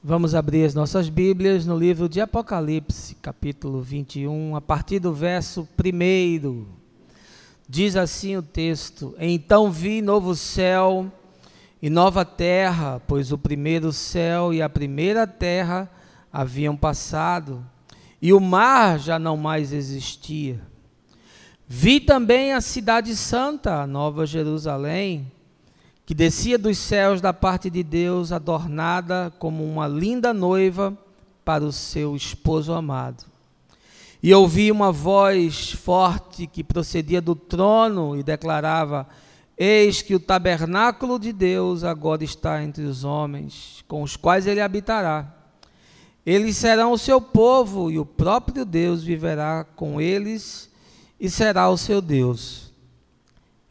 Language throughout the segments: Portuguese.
Vamos abrir as nossas Bíblias no livro de Apocalipse, capítulo 21, a partir do verso 1. Diz assim o texto: Então vi novo céu e nova terra, pois o primeiro céu e a primeira terra haviam passado, e o mar já não mais existia. Vi também a cidade santa, a nova Jerusalém, que descia dos céus da parte de Deus, adornada como uma linda noiva para o seu esposo amado. E ouvi uma voz forte que procedia do trono e declarava: Eis que o tabernáculo de Deus agora está entre os homens, com os quais ele habitará. Eles serão o seu povo, e o próprio Deus viverá com eles e será o seu Deus.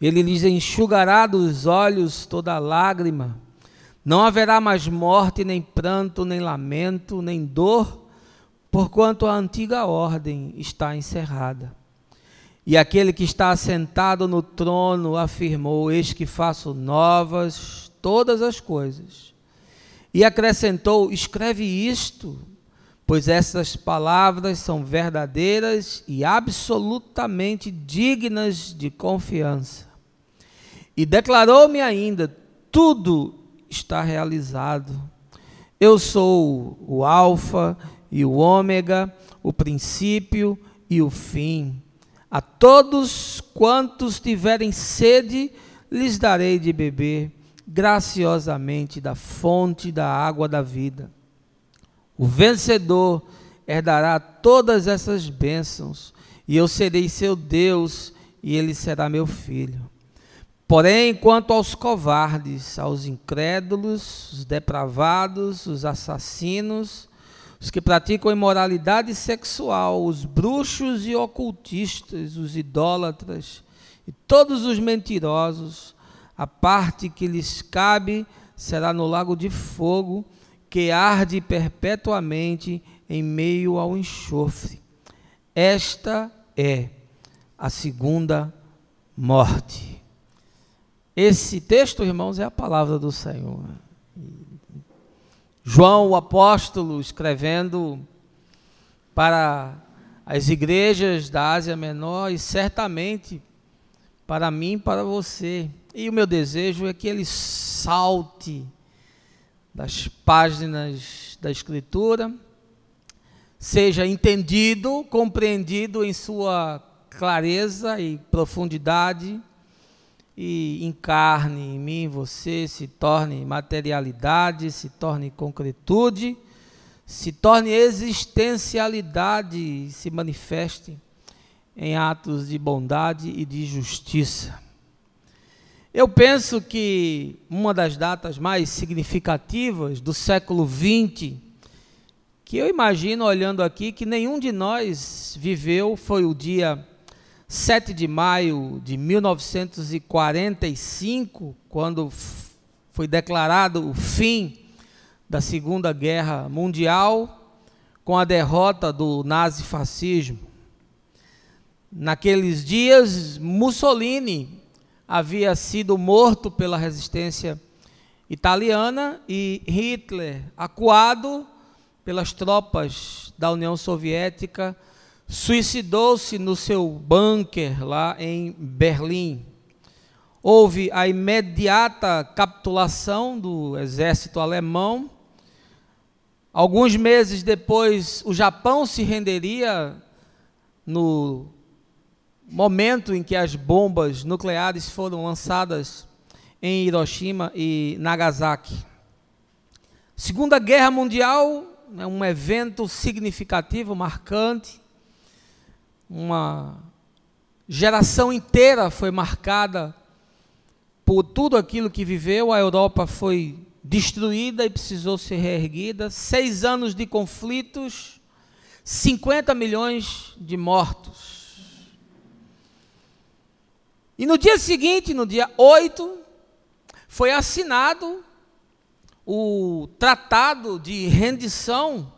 Ele lhes enxugará dos olhos toda lágrima. Não haverá mais morte, nem pranto, nem lamento, nem dor, porquanto a antiga ordem está encerrada. E aquele que está assentado no trono afirmou: Eis que faço novas todas as coisas. E acrescentou: Escreve isto, pois essas palavras são verdadeiras e absolutamente dignas de confiança. E declarou-me ainda: tudo está realizado. Eu sou o Alfa e o Ômega, o princípio e o fim. A todos quantos tiverem sede, lhes darei de beber graciosamente da fonte da água da vida. O vencedor herdará todas essas bênçãos, e eu serei seu Deus, e ele será meu filho. Porém, quanto aos covardes, aos incrédulos, os depravados, os assassinos, os que praticam imoralidade sexual, os bruxos e ocultistas, os idólatras e todos os mentirosos, a parte que lhes cabe será no lago de fogo, que arde perpetuamente em meio ao enxofre. Esta é a segunda morte. Esse texto, irmãos, é a palavra do Senhor. João, o apóstolo, escrevendo para as igrejas da Ásia Menor e certamente para mim e para você. E o meu desejo é que ele salte das páginas da Escritura, seja entendido, compreendido em sua clareza e profundidade, e encarne em mim, em você, se torne materialidade, se torne concretude, se torne existencialidade, se manifeste em atos de bondade e de justiça. Eu penso que uma das datas mais significativas do século XX, que eu imagino olhando aqui que nenhum de nós viveu, foi o dia 7 de maio de 1945, quando foi declarado o fim da Segunda Guerra Mundial, com a derrota do nazifascismo. Naqueles dias, Mussolini havia sido morto pela resistência italiana e Hitler, acuado pelas tropas da União Soviética, suicidou-se no seu bunker lá em Berlim. Houve a imediata capitulação do exército alemão. Alguns meses depois, o Japão se renderia no momento em que as bombas nucleares foram lançadas em Hiroshima e Nagasaki. Segunda Guerra Mundial é um evento significativo, marcante. Uma geração inteira foi marcada por tudo aquilo que viveu. A Europa foi destruída e precisou ser reerguida. 6 anos de conflitos, 50 milhões de mortos. E no dia seguinte, no dia 8, foi assinado o Tratado de Rendição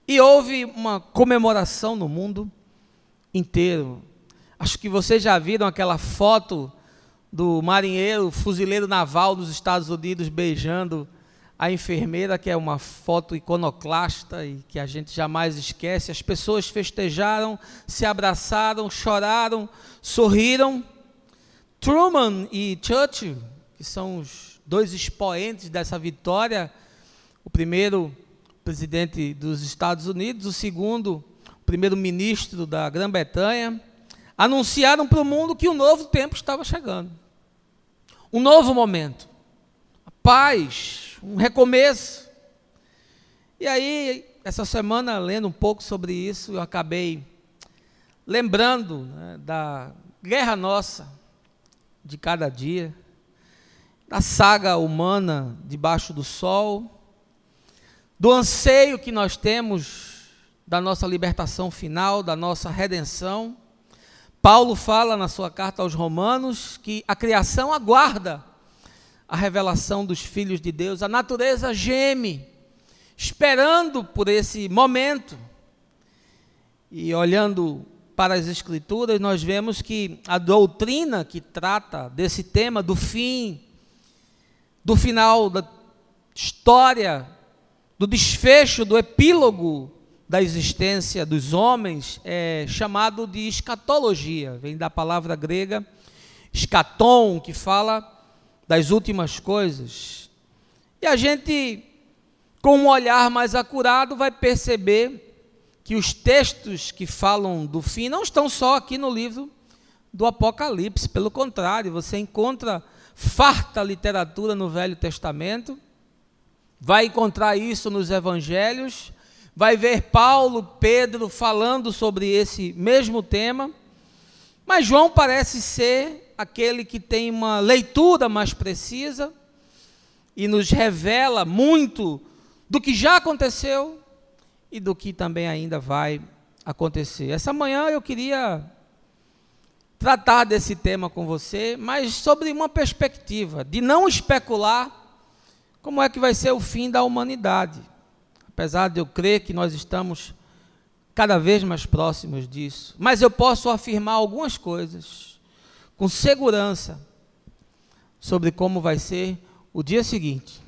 e houve uma comemoração no mundo inteiro. Acho que vocês já viram aquela foto do marinheiro, fuzileiro naval dos Estados Unidos beijando a a enfermeira, que é uma foto iconoclasta e que a gente jamais esquece. As pessoas festejaram, se abraçaram, choraram, sorriram. Truman e Churchill, que são os dois expoentes dessa vitória, o primeiro presidente dos Estados Unidos, o segundo primeiro-ministro da Grã-Bretanha, anunciaram para o mundo que um novo tempo estava chegando. Um novo momento. A paz, um recomeço. E aí, essa semana, lendo um pouco sobre isso, eu acabei lembrando, né, da guerra nossa de cada dia, da saga humana debaixo do sol, do anseio que nós temos da nossa libertação final, da nossa redenção. Paulo fala na sua carta aos Romanos que a criação aguarda a revelação dos filhos de Deus, a natureza geme, esperando por esse momento. E olhando para as Escrituras, nós vemos que a doutrina que trata desse tema, do fim, do final da história, do desfecho, do epílogo da existência dos homens, é chamado de escatologia. Vem da palavra grega escatom, que fala das últimas coisas. E a gente, com um olhar mais acurado, vai perceber que os textos que falam do fim não estão só aqui no livro do Apocalipse. Pelo contrário, você encontra farta literatura no Velho Testamento, vai encontrar isso nos Evangelhos, vai ver Paulo, Pedro falando sobre esse mesmo tema, mas João parece ser aquele que tem uma leitura mais precisa e nos revela muito do que já aconteceu e do que também ainda vai acontecer. Essa manhã eu queria tratar desse tema com você, mas sobre uma perspectiva de não especular como é que vai ser o fim da humanidade. Apesar de eu crer que nós estamos cada vez mais próximos disso. Mas eu posso afirmar algumas coisas com segurança sobre como vai ser o dia seguinte.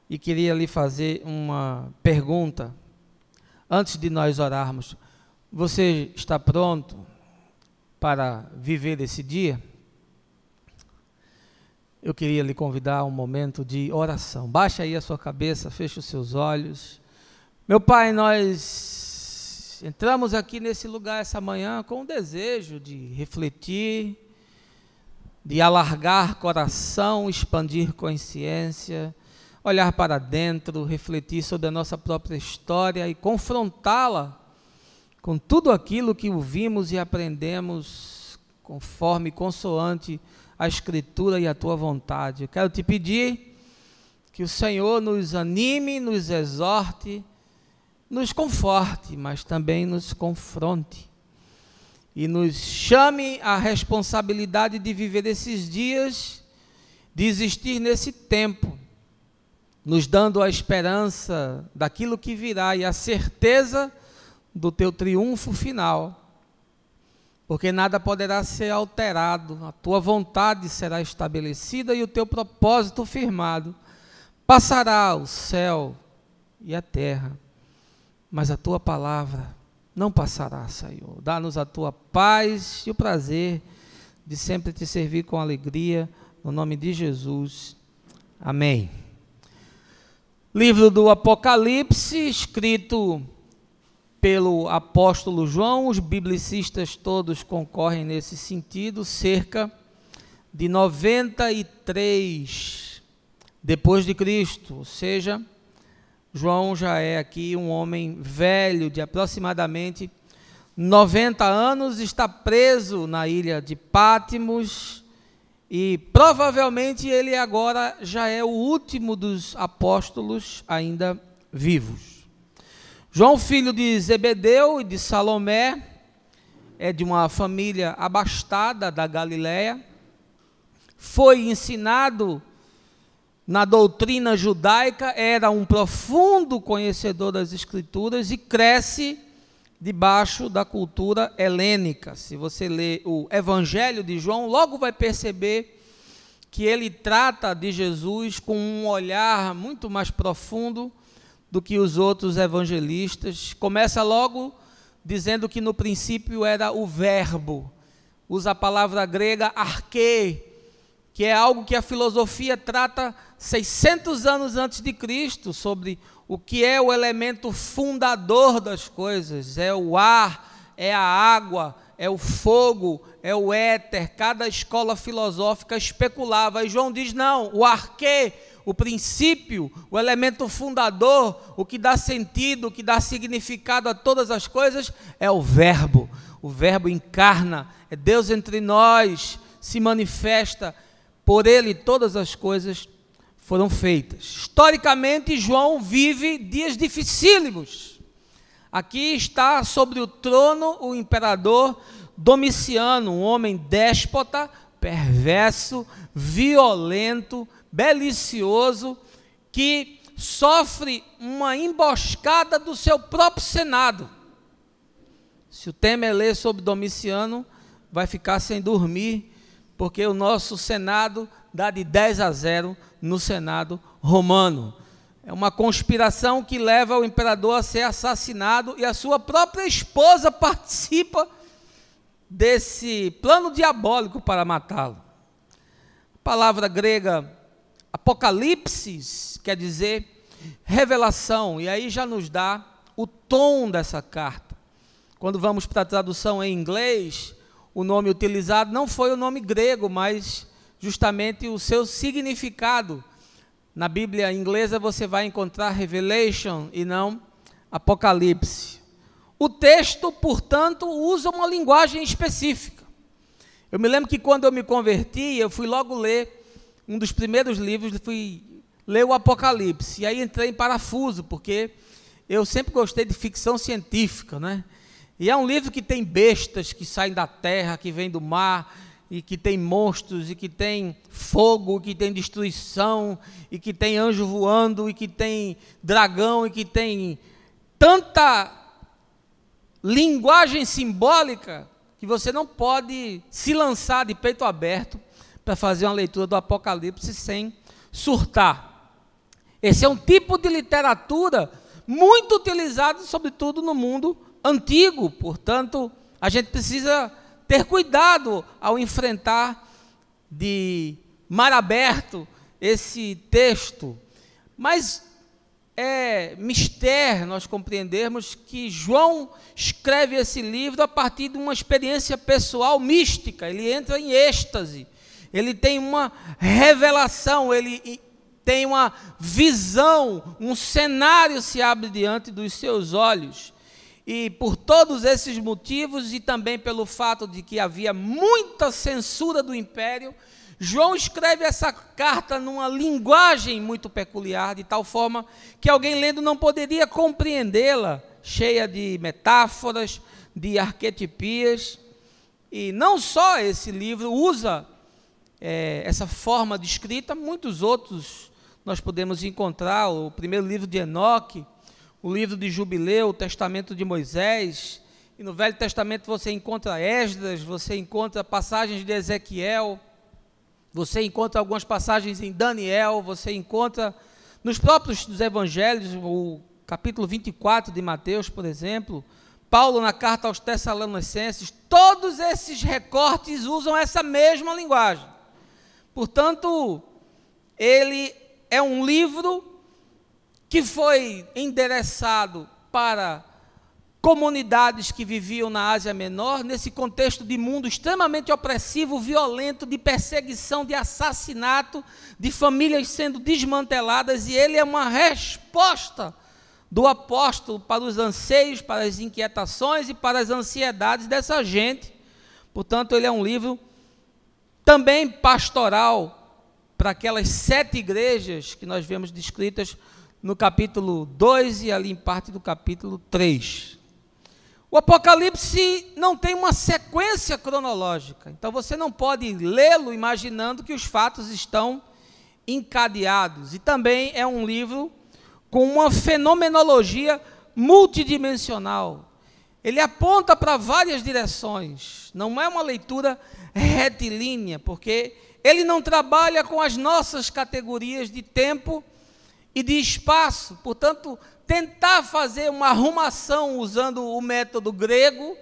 E queria lhe fazer uma pergunta antes de nós orarmos. Você está pronto para viver esse dia? Eu queria lhe convidar a um momento de oração. Baixe aí a sua cabeça, feche os seus olhos. Meu Pai, nós entramos aqui nesse lugar essa manhã com o desejo de refletir, de alargar coração, expandir consciência, olhar para dentro, refletir sobre a nossa própria história e confrontá-la com tudo aquilo que ouvimos e aprendemos conforme, consoante a Escritura e a Tua vontade. Eu quero te pedir que o Senhor nos anime, nos exorte, nos conforte, mas também nos confronte e nos chame à responsabilidade de viver esses dias, de existir nesse tempo, nos dando a esperança daquilo que virá e a certeza do Teu triunfo final. Porque nada poderá ser alterado, a Tua vontade será estabelecida e o Teu propósito firmado. Passará o céu e a terra, mas a Tua palavra não passará, Senhor. Dá-nos a Tua paz e o prazer de sempre Te servir com alegria, no nome de Jesus. Amém. Livro do Apocalipse, escrito pelo apóstolo João. Os biblicistas todos concorrem nesse sentido, cerca de 93 depois de Cristo, ou seja, João já é aqui um homem velho de aproximadamente 90 anos, está preso na ilha de Patmos e provavelmente ele agora já é o último dos apóstolos ainda vivos. João, filho de Zebedeu e de Salomé, é de uma família abastada da Galileia, foi ensinado na doutrina judaica, era um profundo conhecedor das Escrituras e cresce debaixo da cultura helênica. Se você ler o Evangelho de João, logo vai perceber que ele trata de Jesus com um olhar muito mais profundo do que os outros evangelistas. Começa logo dizendo que no princípio era o verbo. Usa a palavra grega arché, que é algo que a filosofia trata 600 anos antes de Cristo, sobre o que é o elemento fundador das coisas. É o ar, é a água, é o fogo, é o éter. Cada escola filosófica especulava, e João diz, não, o arché, o princípio, o elemento fundador, o que dá sentido, o que dá significado a todas as coisas, é o verbo. O verbo encarna, é Deus entre nós, se manifesta, por ele todas as coisas foram feitas. Historicamente, João vive dias dificílimos. Aqui está sobre o trono o imperador Domiciano, um homem déspota, perverso, violento, belicioso, que sofre uma emboscada do seu próprio Senado. Se o Temer ler sobre Domiciano, vai ficar sem dormir, porque o nosso Senado dá de 10-0 no Senado romano. É uma conspiração que leva o imperador a ser assassinado, e a sua própria esposa participa desse plano diabólico para matá-lo. A palavra grega apocalipsis quer dizer revelação, e aí já nos dá o tom dessa carta. Quando vamos para a tradução em inglês, o nome utilizado não foi o nome grego, mas justamente o seu significado. Na Bíblia inglesa você vai encontrar Revelation e não Apocalipse. O texto, portanto, usa uma linguagem específica. Eu me lembro que quando eu me converti, eu fui logo ler um dos primeiros livros, fui ler o Apocalipse, e aí entrei em parafuso, porque eu sempre gostei de ficção científica, né? E é um livro que tem bestas que saem da terra, que vêm do mar, e que tem monstros, e que tem fogo, que tem destruição, e que tem anjo voando, e que tem dragão, e que tem tanta linguagem simbólica que você não pode se lançar de peito aberto para fazer uma leitura do Apocalipse sem surtar. Esse é um tipo de literatura muito utilizado, sobretudo no mundo antigo, portanto, a gente precisa ter cuidado ao enfrentar de mar aberto esse texto. Mas é mistério nós compreendermos que João escreve esse livro a partir de uma experiência pessoal mística. Ele entra em êxtase, ele tem uma revelação, ele tem uma visão, um cenário se abre diante dos seus olhos. E por todos esses motivos, e também pelo fato de que havia muita censura do império, João escreve essa carta numa linguagem muito peculiar, de tal forma que alguém lendo não poderia compreendê-la, cheia de metáforas, de arquetipias. E não só esse livro usa essa forma de escrita, muitos outros nós podemos encontrar, o primeiro livro de Enoque, o livro de Jubileu, o Testamento de Moisés, e no Velho Testamento você encontra Esdras, você encontra passagens de Ezequiel, você encontra algumas passagens em Daniel, você encontra nos próprios dos evangelhos, o capítulo 24 de Mateus, por exemplo, Paulo na carta aos Tessalonicenses, todos esses recortes usam essa mesma linguagem. Portanto, ele é um livro que foi endereçado para comunidades que viviam na Ásia Menor, nesse contexto de mundo extremamente opressivo, violento, de perseguição, de assassinato, de famílias sendo desmanteladas, e ele é uma resposta do apóstolo para os anseios, para as inquietações e para as ansiedades dessa gente. Portanto, ele é um livro também pastoral para aquelas 7 igrejas que nós vemos descritas no capítulo 2 e ali em parte do capítulo 3. O Apocalipse não tem uma sequência cronológica, então você não pode lê-lo imaginando que os fatos estão encadeados. E também é um livro com uma fenomenologia multidimensional. Ele aponta para várias direções, não é uma leitura retilínea, porque ele não trabalha com as nossas categorias de tempo e de espaço. Portanto, tentar fazer uma arrumação usando o método grego,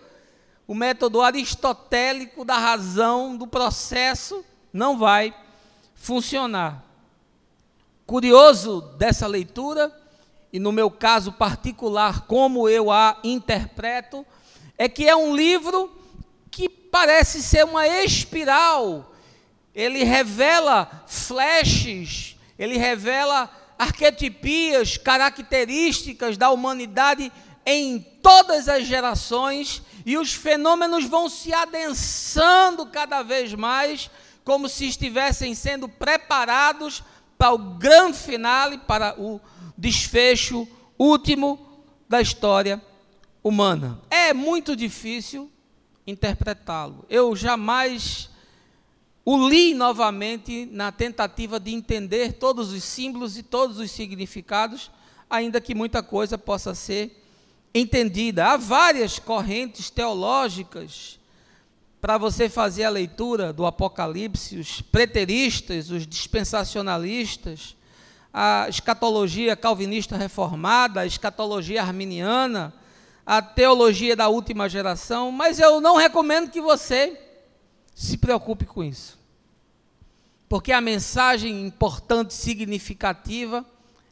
o método aristotélico da razão, do processo, não vai funcionar. Curioso dessa leitura, e no meu caso particular, como eu a interpreto, é que é um livro que parece ser uma espiral. Ele revela flashes, ele revela arquetipias, características da humanidade em todas as gerações, e os fenômenos vão se adensando cada vez mais, como se estivessem sendo preparados para o grande finale, para o desfecho último da história humana. É muito difícil interpretá-lo. Eu jamais o li novamente na tentativa de entender todos os símbolos e todos os significados, ainda que muita coisa possa ser entendida. Há várias correntes teológicas para você fazer a leitura do Apocalipse: os preteristas, os dispensacionalistas, a escatologia calvinista reformada, a escatologia arminiana, a teologia da última geração, mas eu não recomendo que você se preocupe com isso, porque a mensagem importante, significativa,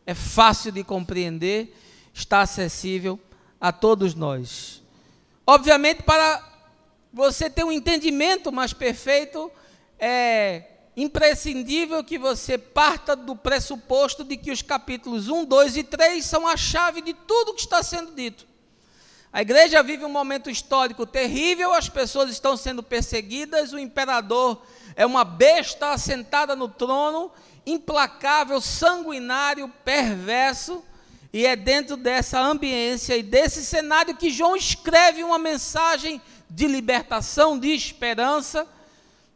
é fácil de compreender, está acessível a todos nós. Obviamente, para você ter um entendimento mais perfeito, é imprescindível que você parta do pressuposto de que os capítulos 1, 2 e 3 são a chave de tudo que está sendo dito. A igreja vive um momento histórico terrível, as pessoas estão sendo perseguidas, o imperador é uma besta assentada no trono, implacável, sanguinário, perverso, e é dentro dessa ambiência e desse cenário que João escreve uma mensagem de libertação, de esperança,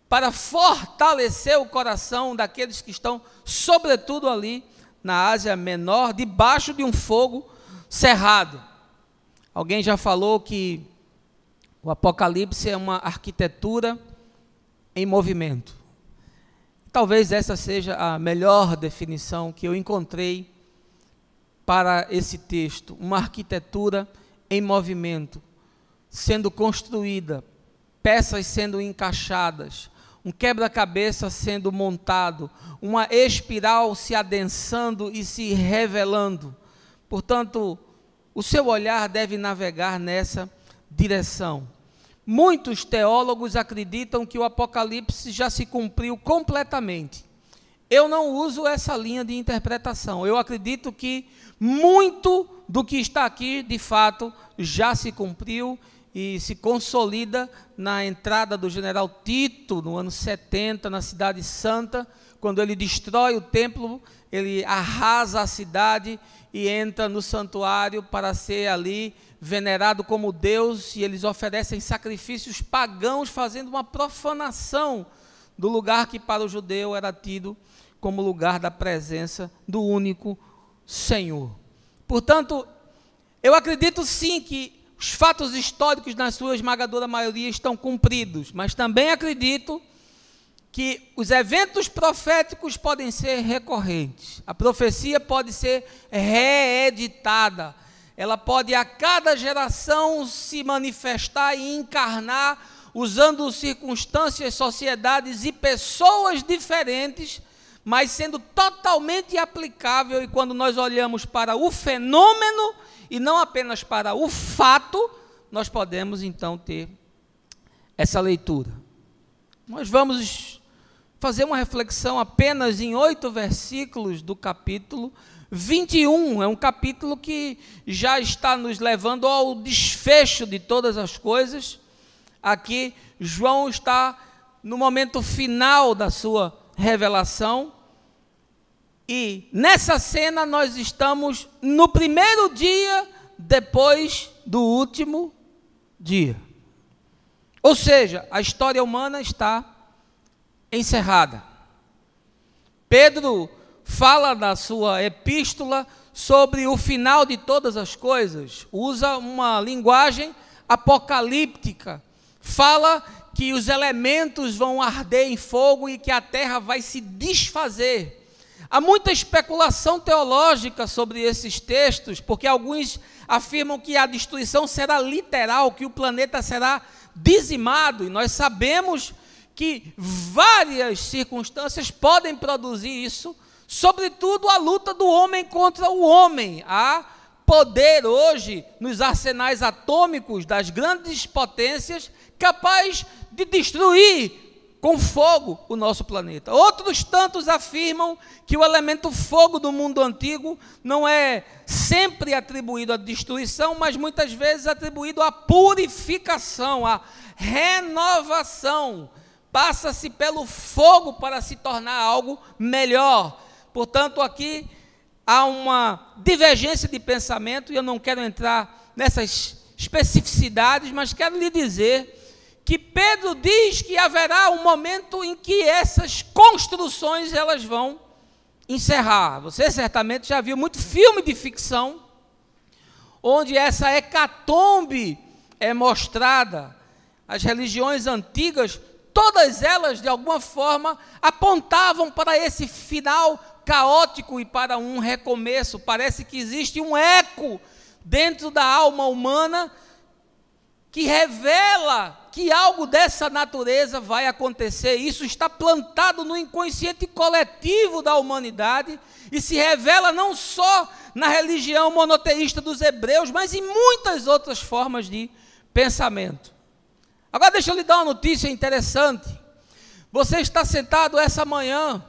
para fortalecer o coração daqueles que estão, sobretudo ali na Ásia Menor, debaixo de um fogo cerrado. Alguém já falou que o Apocalipse é uma arquitetura em movimento. Talvez essa seja a melhor definição que eu encontrei para esse texto. Uma arquitetura em movimento, sendo construída, peças sendo encaixadas, um quebra-cabeça sendo montado, uma espiral se adensando e se revelando. Portanto, o seu olhar deve navegar nessa direção. Muitos teólogos acreditam que o Apocalipse já se cumpriu completamente. Eu não uso essa linha de interpretação. Eu acredito que muito do que está aqui, de fato, já se cumpriu e se consolida na entrada do general Tito, no ano 70, na Cidade Santa, quando ele destrói o templo, ele arrasa a cidade e entra no santuário para ser ali venerado como Deus, e eles oferecem sacrifícios pagãos, fazendo uma profanação do lugar que para o judeu era tido como lugar da presença do único Senhor. Portanto, eu acredito sim que os fatos históricos, na sua esmagadora maioria, estão cumpridos, mas também acredito que os eventos proféticos podem ser recorrentes. A profecia pode ser reeditada. Ela pode a cada geração se manifestar e encarnar, usando circunstâncias, sociedades e pessoas diferentes, mas sendo totalmente aplicável. E quando nós olhamos para o fenômeno e não apenas para o fato, nós podemos então ter essa leitura. Nós vamos fazer uma reflexão apenas em 8 versículos do capítulo 21, é um capítulo que já está nos levando ao desfecho de todas as coisas. Aqui, João está no momento final da sua revelação, e nessa cena nós estamos no primeiro dia depois do último dia. Ou seja, a história humana está encerrada. Pedro fala na sua epístola sobre o final de todas as coisas, usa uma linguagem apocalíptica, fala que os elementos vão arder em fogo e que a terra vai se desfazer. Há muita especulação teológica sobre esses textos, porque alguns afirmam que a destruição será literal, que o planeta será dizimado, e nós sabemos que várias circunstâncias podem produzir isso, sobretudo a luta do homem contra o homem. Há poder hoje nos arsenais atômicos das grandes potências capaz de destruir com fogo o nosso planeta. Outros tantos afirmam que o elemento fogo do mundo antigo não é sempre atribuído à destruição, mas muitas vezes atribuído à purificação, à renovação. Passa-se pelo fogo para se tornar algo melhor. Portanto, aqui há uma divergência de pensamento, e eu não quero entrar nessas especificidades, mas quero lhe dizer que Pedro diz que haverá um momento em que essas construções elas vão encerrar. Você certamente já viu muito filme de ficção, onde essa hecatombe é mostrada. As religiões antigas, todas elas de alguma forma apontavam para esse final caótico e para um recomeço. Parece que existe um eco dentro da alma humana que revela que algo dessa natureza vai acontecer. Isso está plantado no inconsciente coletivo da humanidade e se revela não só na religião monoteísta dos hebreus, mas em muitas outras formas de pensamento. Agora deixa eu lhe dar uma notícia interessante. Você está sentado essa manhã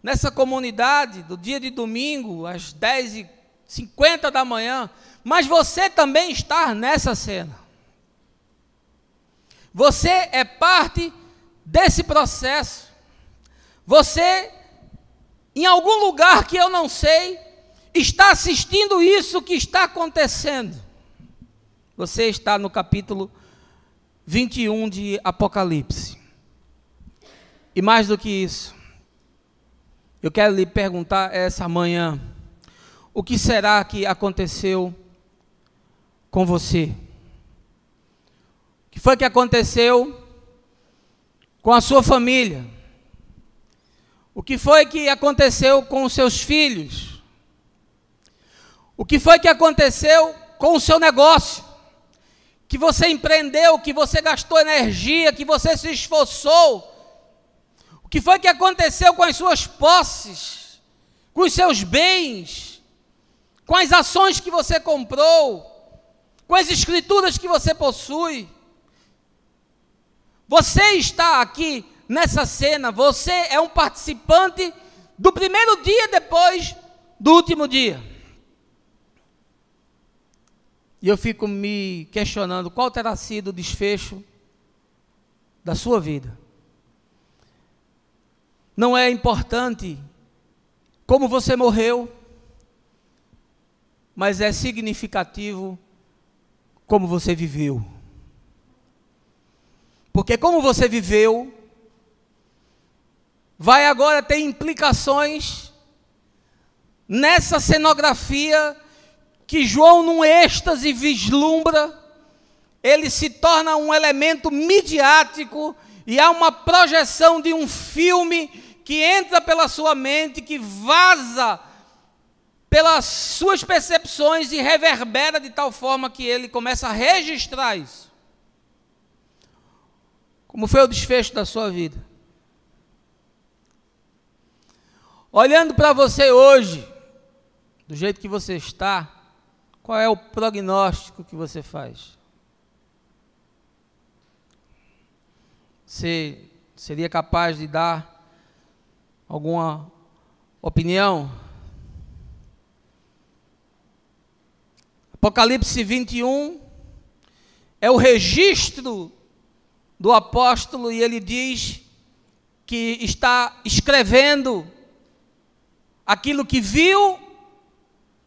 nessa comunidade do dia de domingo às 10h50 da manhã, mas você também está nessa cena. Você é parte desse processo. Você, em algum lugar que eu não sei, está assistindo isso que está acontecendo. Você está no capítulo 21 de Apocalipse. E mais do que isso, eu quero lhe perguntar essa manhã, o que será que aconteceu com você? O que foi que aconteceu com a sua família? O que foi que aconteceu com os seus filhos? O que foi que aconteceu com o seu negócio? Que você empreendeu, que você gastou energia, que você se esforçou? O que foi que aconteceu com as suas posses, com os seus bens, com as ações que você comprou, com as escrituras que você possui? Você está aqui nessa cena, você é um participante do primeiro dia depois do último dia. E eu fico me questionando qual terá sido o desfecho da sua vida. Não é importante como você morreu, mas é significativo como você viveu. Porque como você viveu, vai agora ter implicações nessa cenografia que João, num êxtase, vislumbra. Ele se torna um elemento midiático e há uma projeção de um filme que entra pela sua mente, que vaza pelas suas percepções e reverbera de tal forma que ele começa a registrar isso. Como foi o desfecho da sua vida? Olhando para você hoje, do jeito que você está, qual é o prognóstico que você faz? Você seria capaz de dar alguma opinião? Apocalipse 21 é o registro do apóstolo, e ele diz que está escrevendo aquilo que viu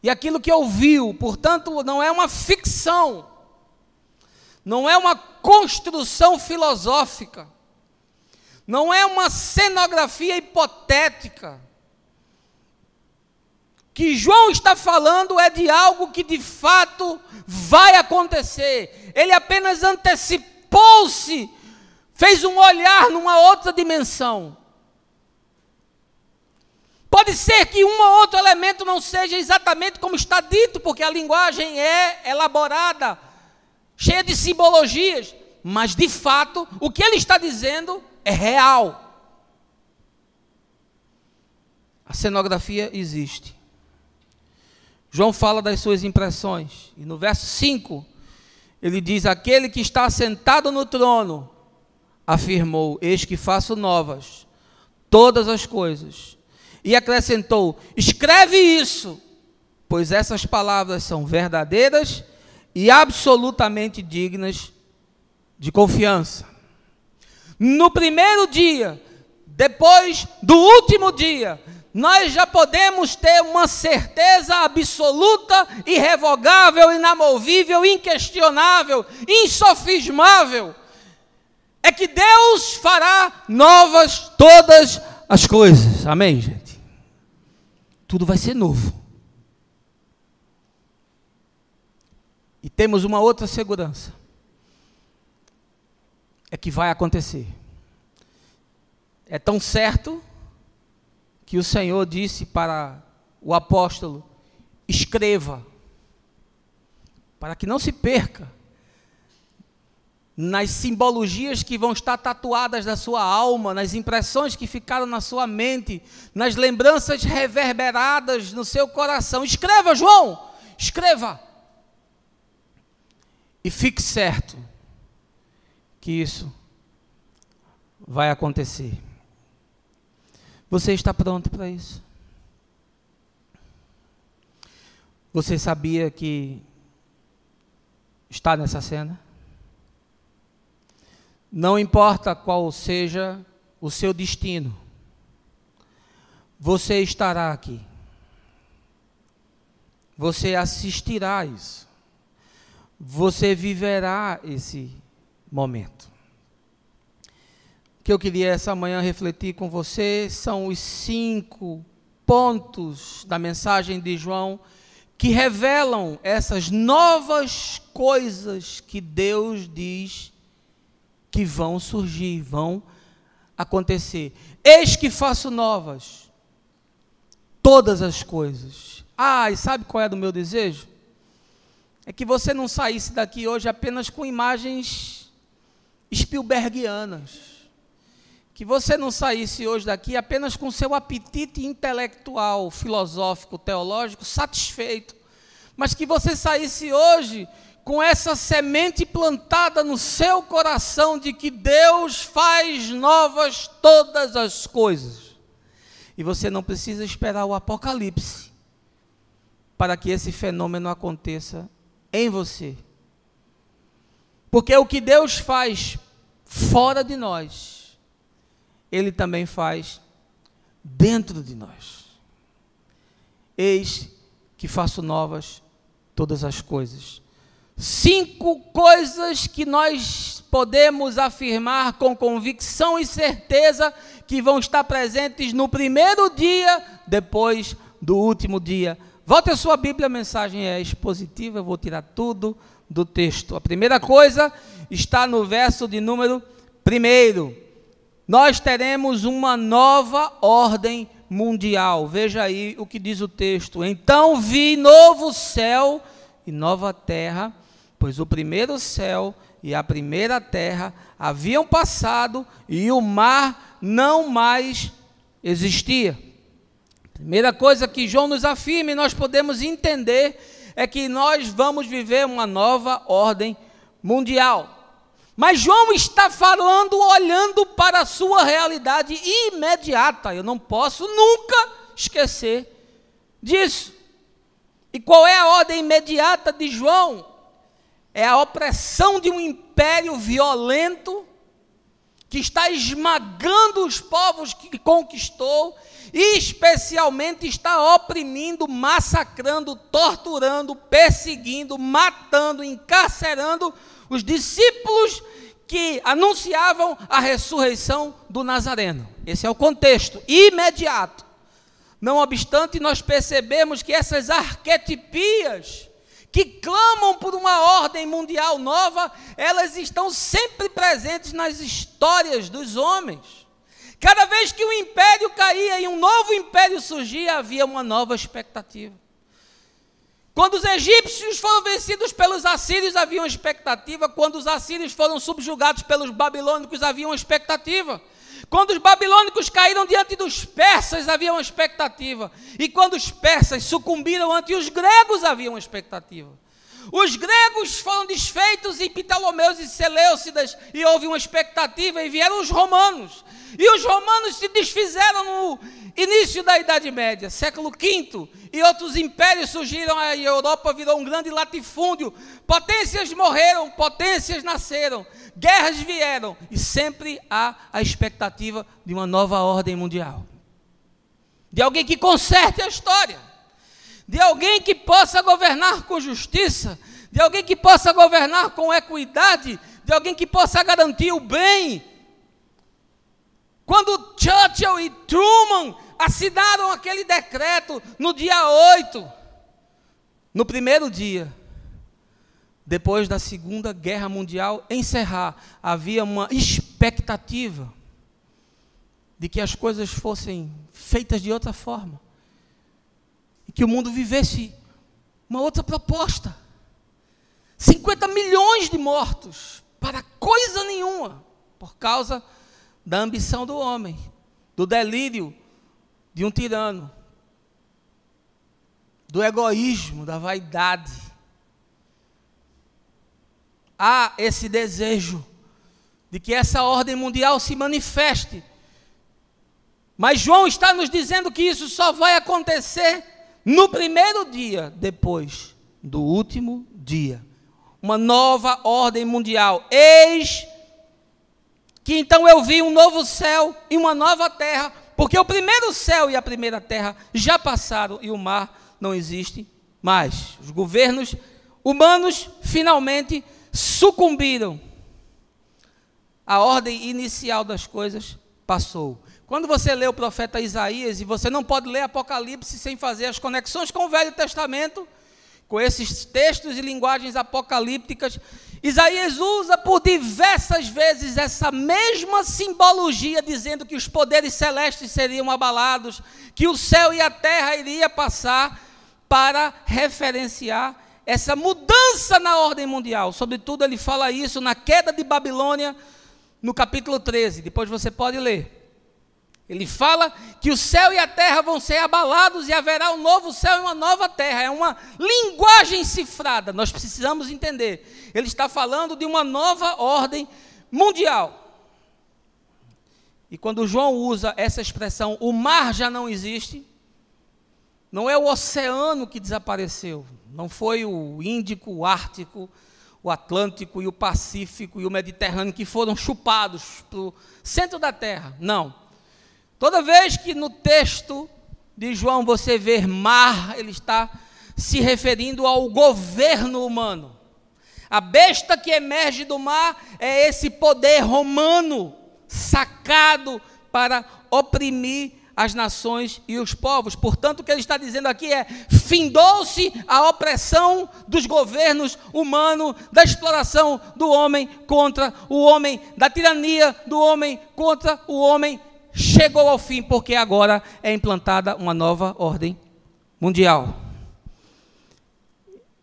e aquilo que ouviu. Portanto, não é uma ficção, não é uma construção filosófica, não é uma cenografia hipotética. O que João está falando é de algo que de fato vai acontecer. Ele apenas antecipou-se, fez um olhar numa outra dimensão. Pode ser que um ou outro elemento não seja exatamente como está dito, porque a linguagem é elaborada, cheia de simbologias, mas de fato, o que ele está dizendo é real. A cenografia existe. João fala das suas impressões, e no verso 5, ele diz: aquele que está sentado no trono afirmou: eis que faço novas todas as coisas. E acrescentou: escreve isso, pois essas palavras são verdadeiras e absolutamente dignas de confiança. No primeiro dia, depois do último dia, nós já podemos ter uma certeza absoluta, irrevogável, inamovível, inquestionável, insofismável. É que Deus fará novas todas as coisas. Amém, gente? Tudo vai ser novo. E temos uma outra segurança. É que vai acontecer. É tão certo que o Senhor disse para o apóstolo: escreva, para que não se perca nas simbologias que vão estar tatuadas na sua alma, nas impressões que ficaram na sua mente, nas lembranças reverberadas no seu coração. Escreva, João, escreva. E fique certo que isso vai acontecer. Você está pronto para isso? Você sabia que está nessa cena? Não importa qual seja o seu destino, você estará aqui. Você assistirá a isso. Você viverá esse momento. O que eu queria essa manhã refletir com você são os 5 pontos da mensagem de João que revelam essas novas coisas que Deus diz que vão surgir, vão acontecer. Eis que faço novas todas as coisas. E sabe qual é o meu desejo? É que você não saísse daqui hoje apenas com imagens Spielbergianas. Que você não saísse hoje daqui apenas com seu apetite intelectual, filosófico, teológico satisfeito. Mas que você saísse hoje com essa semente plantada no seu coração de que Deus faz novas todas as coisas. E você não precisa esperar o Apocalipse para que esse fenômeno aconteça em você. Porque o que Deus faz fora de nós, Ele também faz dentro de nós. Eis que faço novas todas as coisas. 5 coisas que nós podemos afirmar com convicção e certeza que vão estar presentes no primeiro dia, depois do último dia. Volte a sua Bíblia, a mensagem é expositiva, eu vou tirar tudo do texto. A primeira coisa está no verso de número 1. Nós teremos uma nova ordem mundial. Veja aí o que diz o texto. Então vi novo céu e nova terra, pois o primeiro céu e a primeira terra haviam passado e o mar não mais existia. Primeira coisa que João nos afirma e nós podemos entender é que nós vamos viver uma nova ordem mundial. Mas João está falando olhando para a sua realidade imediata. Eu não posso nunca esquecer disso. E qual é a ordem imediata de João? É a opressão de um império violento que está esmagando os povos que conquistou e especialmente está oprimindo, massacrando, torturando, perseguindo, matando, encarcerando os discípulos que anunciavam a ressurreição do Nazareno. Esse é o contexto imediato. Não obstante, nós percebemos que essas arquetipias que clamam por uma ordem mundial nova, elas estão sempre presentes nas histórias dos homens. Cada vez que um império caía e um novo império surgia, havia uma nova expectativa. Quando os egípcios foram vencidos pelos assírios, havia uma expectativa. Quando os assírios foram subjugados pelos babilônicos, havia uma expectativa. Quando os babilônicos caíram diante dos persas, havia uma expectativa. E quando os persas sucumbiram ante os gregos, havia uma expectativa. Os gregos foram desfeitos em Ptolomeus e Seleucidas, e houve uma expectativa, e vieram os romanos. E os romanos se desfizeram no início da Idade Média, século V, e outros impérios surgiram, a Europa virou um grande latifúndio, potências morreram, potências nasceram, guerras vieram, e sempre há a expectativa de uma nova ordem mundial, de alguém que conserte a história, de alguém que possa governar com justiça, de alguém que possa governar com equidade, de alguém que possa garantir o bem. Quando Churchill e Truman assinaram aquele decreto no dia 8, no primeiro dia, depois da Segunda Guerra Mundial encerrar, havia uma expectativa de que as coisas fossem feitas de outra forma, e que o mundo vivesse uma outra proposta. 50 milhões de mortos para coisa nenhuma, por causa da ambição do homem, do delírio de um tirano, do egoísmo, da vaidade. Há esse desejo de que essa ordem mundial se manifeste, mas João está nos dizendo que isso só vai acontecer no primeiro dia, depois do último dia. Uma nova ordem mundial. Eis que então eu vi um novo céu e uma nova terra, porque o primeiro céu e a primeira terra já passaram e o mar não existe mais. Os governos humanos finalmente sucumbiram. A ordem inicial das coisas passou. Quando você lê o profeta Isaías, e você não pode ler Apocalipse sem fazer as conexões com o Velho Testamento, com esses textos e linguagens apocalípticas, Isaías usa por diversas vezes essa mesma simbologia, dizendo que os poderes celestes seriam abalados, que o céu e a terra iriam passar, para referenciar essa mudança na ordem mundial. Sobretudo ele fala isso na queda de Babilônia, no capítulo 13, depois você pode ler. Ele fala que o céu e a terra vão ser abalados e haverá um novo céu e uma nova terra. É uma linguagem cifrada, nós precisamos entender. Ele está falando de uma nova ordem mundial. E quando João usa essa expressão, o mar já não existe, não é o oceano que desapareceu, não foi o Índico, o Ártico, o Atlântico e o Pacífico e o Mediterrâneo que foram chupados para o centro da terra, não. Toda vez que no texto de João você vê mar, ele está se referindo ao governo humano. A besta que emerge do mar é esse poder romano sacado para oprimir as nações e os povos. Portanto, o que ele está dizendo aqui é: findou-se a opressão dos governos humanos, da exploração do homem contra o homem, da tirania do homem contra o homem. Chegou ao fim, porque agora é implantada uma nova ordem mundial.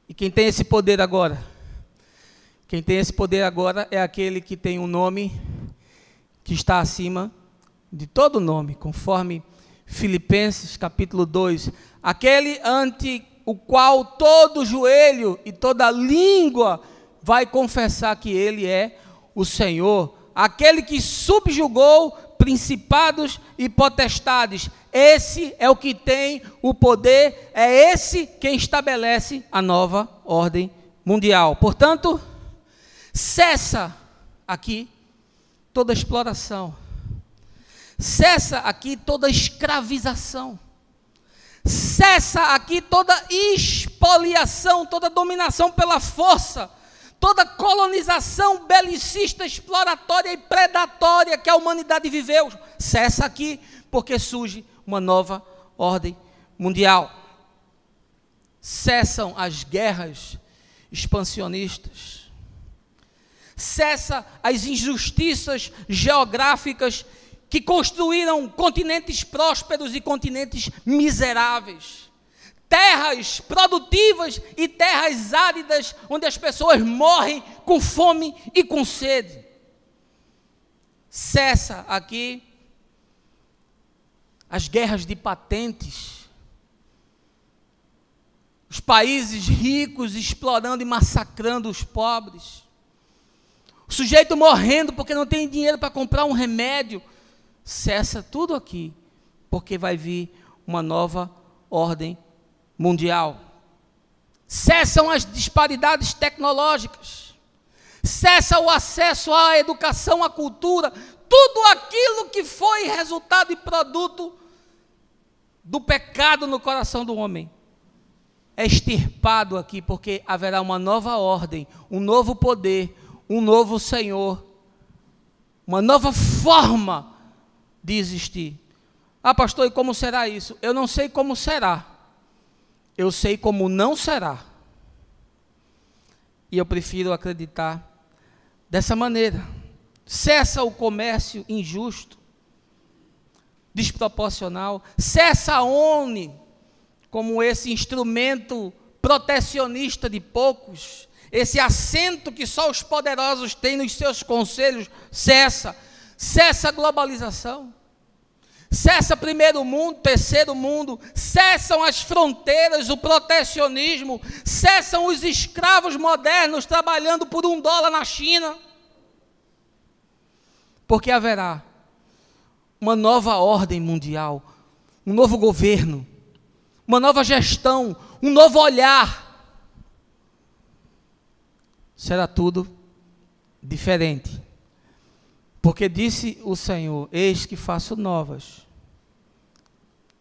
E quem tem esse poder agora? Quem tem esse poder agora é aquele que tem um nome que está acima de todo nome, conforme Filipenses capítulo 2. Aquele ante o qual todo joelho e toda língua vai confessar que Ele é o Senhor. Aquele que subjugou principados e potestades. Esse é o que tem o poder, é esse quem estabelece a nova ordem mundial. Portanto, cessa aqui toda exploração, cessa aqui toda escravização, cessa aqui toda expoliação, toda dominação pela força, toda colonização belicista, exploratória e predatória que a humanidade viveu, cessa aqui, porque surge uma nova ordem mundial. cessam as guerras expansionistas, cessa as injustiças geográficas que construíram continentes prósperos e continentes miseráveis, terras produtivas e terras áridas, onde as pessoas morrem com fome e com sede. Cessa aqui as guerras de patentes, os países ricos explorando e massacrando os pobres, o sujeito morrendo porque não tem dinheiro para comprar um remédio. Cessa tudo aqui, porque vai vir uma nova ordem mundial. Cessam as disparidades tecnológicas, cessa o acesso à educação, à cultura, tudo aquilo que foi resultado e produto do pecado no coração do homem é extirpado aqui, porque haverá uma nova ordem, um novo poder, um novo Senhor, uma nova forma de existir. Ah, pastor, e como será isso? Eu não sei como será, eu sei como não será, e eu prefiro acreditar dessa maneira. Cessa o comércio injusto, desproporcional, cessa a ONU como esse instrumento protecionista de poucos, esse assento que só os poderosos têm nos seus conselhos. Cessa a globalização, cessa primeiro mundo, terceiro mundo, cessam as fronteiras, o protecionismo, cessam os escravos modernos trabalhando por $1 na China, porque haverá uma nova ordem mundial, um novo governo, uma nova gestão, um novo olhar. Será tudo diferente, porque disse o Senhor: eis que faço novas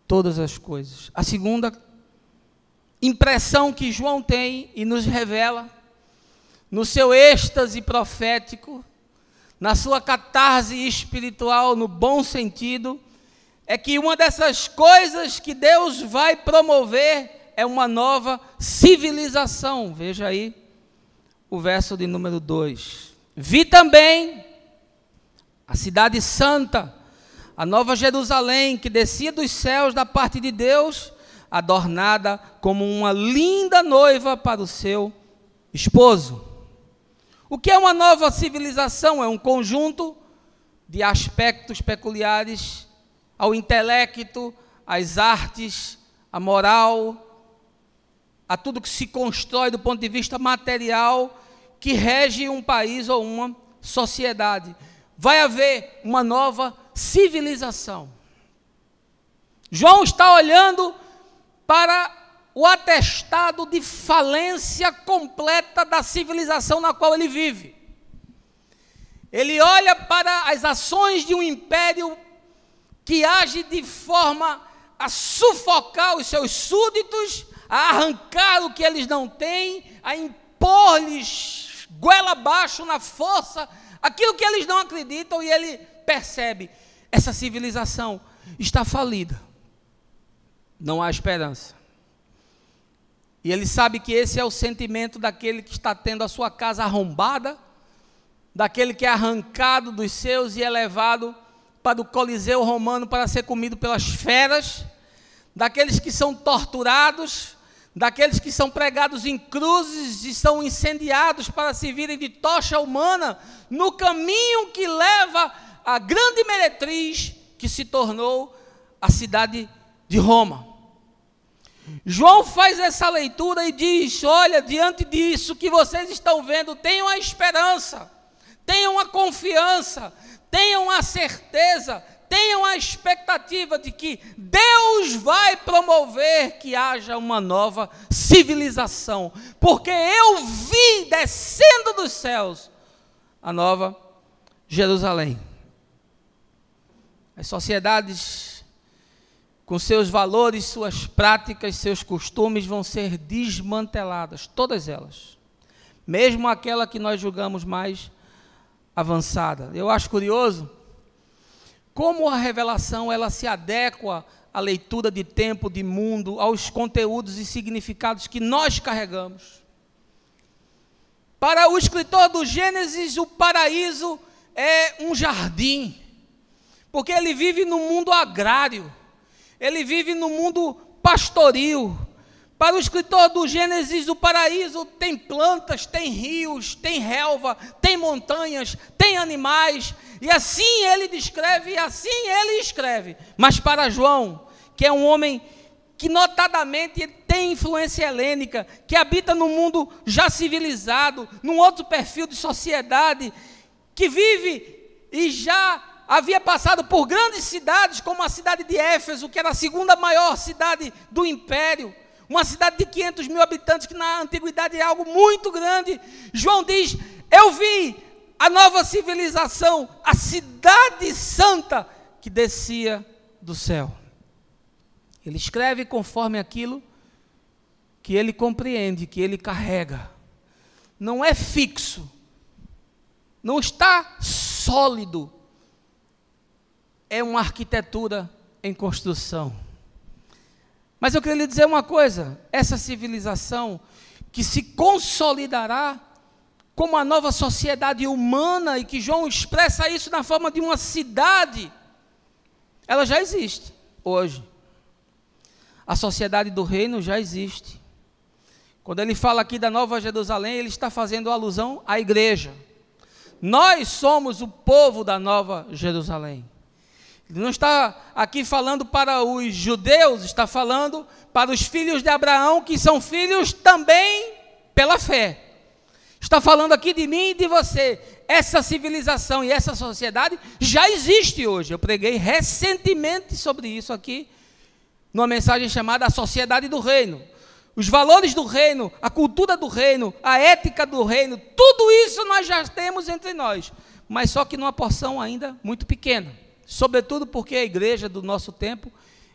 todas as coisas. A segunda impressão que João tem e nos revela, no seu êxtase profético, na sua catarse espiritual, no bom sentido, é que uma dessas coisas que Deus vai promover é uma nova civilização. Veja aí o verso de número 2. Vi também a cidade santa, a nova Jerusalém, que descia dos céus da parte de Deus, adornada como uma linda noiva para o seu esposo. O que é uma nova civilização? É um conjunto de aspectos peculiares ao intelecto, às artes, à moral, a tudo que se constrói do ponto de vista material, que rege um país ou uma sociedade. Vai haver uma nova civilização. João está olhando para o atestado de falência completa da civilização na qual ele vive. Ele olha para as ações de um império que age de forma a sufocar os seus súditos, a arrancar o que eles não têm, a impor-lhes goela abaixo na força aquilo que eles não acreditam, e ele percebe: essa civilização está falida, não há esperança. E ele sabe que esse é o sentimento daquele que está tendo a sua casa arrombada, daquele que é arrancado dos seus e é levado para o Coliseu Romano para ser comido pelas feras, daqueles que são torturados, daqueles que são pregados em cruzes e são incendiados para servirem de tocha humana no caminho que leva à grande meretriz que se tornou a cidade de Roma. João faz essa leitura e diz: olha, diante disso que vocês estão vendo, tenham a esperança, tenham a confiança, tenham a certeza, tenham a expectativa de que Deus vai promover que haja uma nova civilização, porque eu vi descendo dos céus a nova Jerusalém. As sociedades, com seus valores, suas práticas, seus costumes, vão ser desmanteladas, todas elas, mesmo aquela que nós julgamos mais avançada. Eu acho curioso como a revelação ela se adequa à leitura de tempo, de mundo, aos conteúdos e significados que nós carregamos. Para o escritor do Gênesis, o paraíso é um jardim, porque ele vive no mundo agrário, ele vive no mundo pastoril. Para o escritor do Gênesis, o paraíso tem plantas, tem rios, tem relva, tem montanhas, tem animais, e assim ele descreve, e assim ele escreve. Mas para João, que é um homem que notadamente tem influência helênica, que habita num mundo já civilizado, num outro perfil de sociedade, que vive e já havia passado por grandes cidades, como a cidade de Éfeso, que era a segunda maior cidade do império, uma cidade de 500 mil habitantes, que na antiguidade é algo muito grande. João diz: eu vi a nova civilização, a cidade santa que descia do céu. Ele escreve conforme aquilo que ele compreende, que ele carrega. Não é fixo, não está sólido, é uma arquitetura em construção. Mas eu queria lhe dizer uma coisa: essa civilização que se consolidará como a nova sociedade humana, e que João expressa isso na forma de uma cidade, ela já existe hoje. A sociedade do reino já existe. Quando ele fala aqui da Nova Jerusalém, ele está fazendo alusão à igreja. Nós somos o povo da Nova Jerusalém. Ele não está aqui falando para os judeus, está falando para os filhos de Abraão, que são filhos também pela fé. Está falando aqui de mim e de você. Essa civilização e essa sociedade já existe hoje. Eu preguei recentemente sobre isso aqui, numa mensagem chamada A Sociedade do Reino. Os valores do reino, a cultura do reino, a ética do reino, tudo isso nós já temos entre nós, mas só que numa porção ainda muito pequena, sobretudo porque a igreja do nosso tempo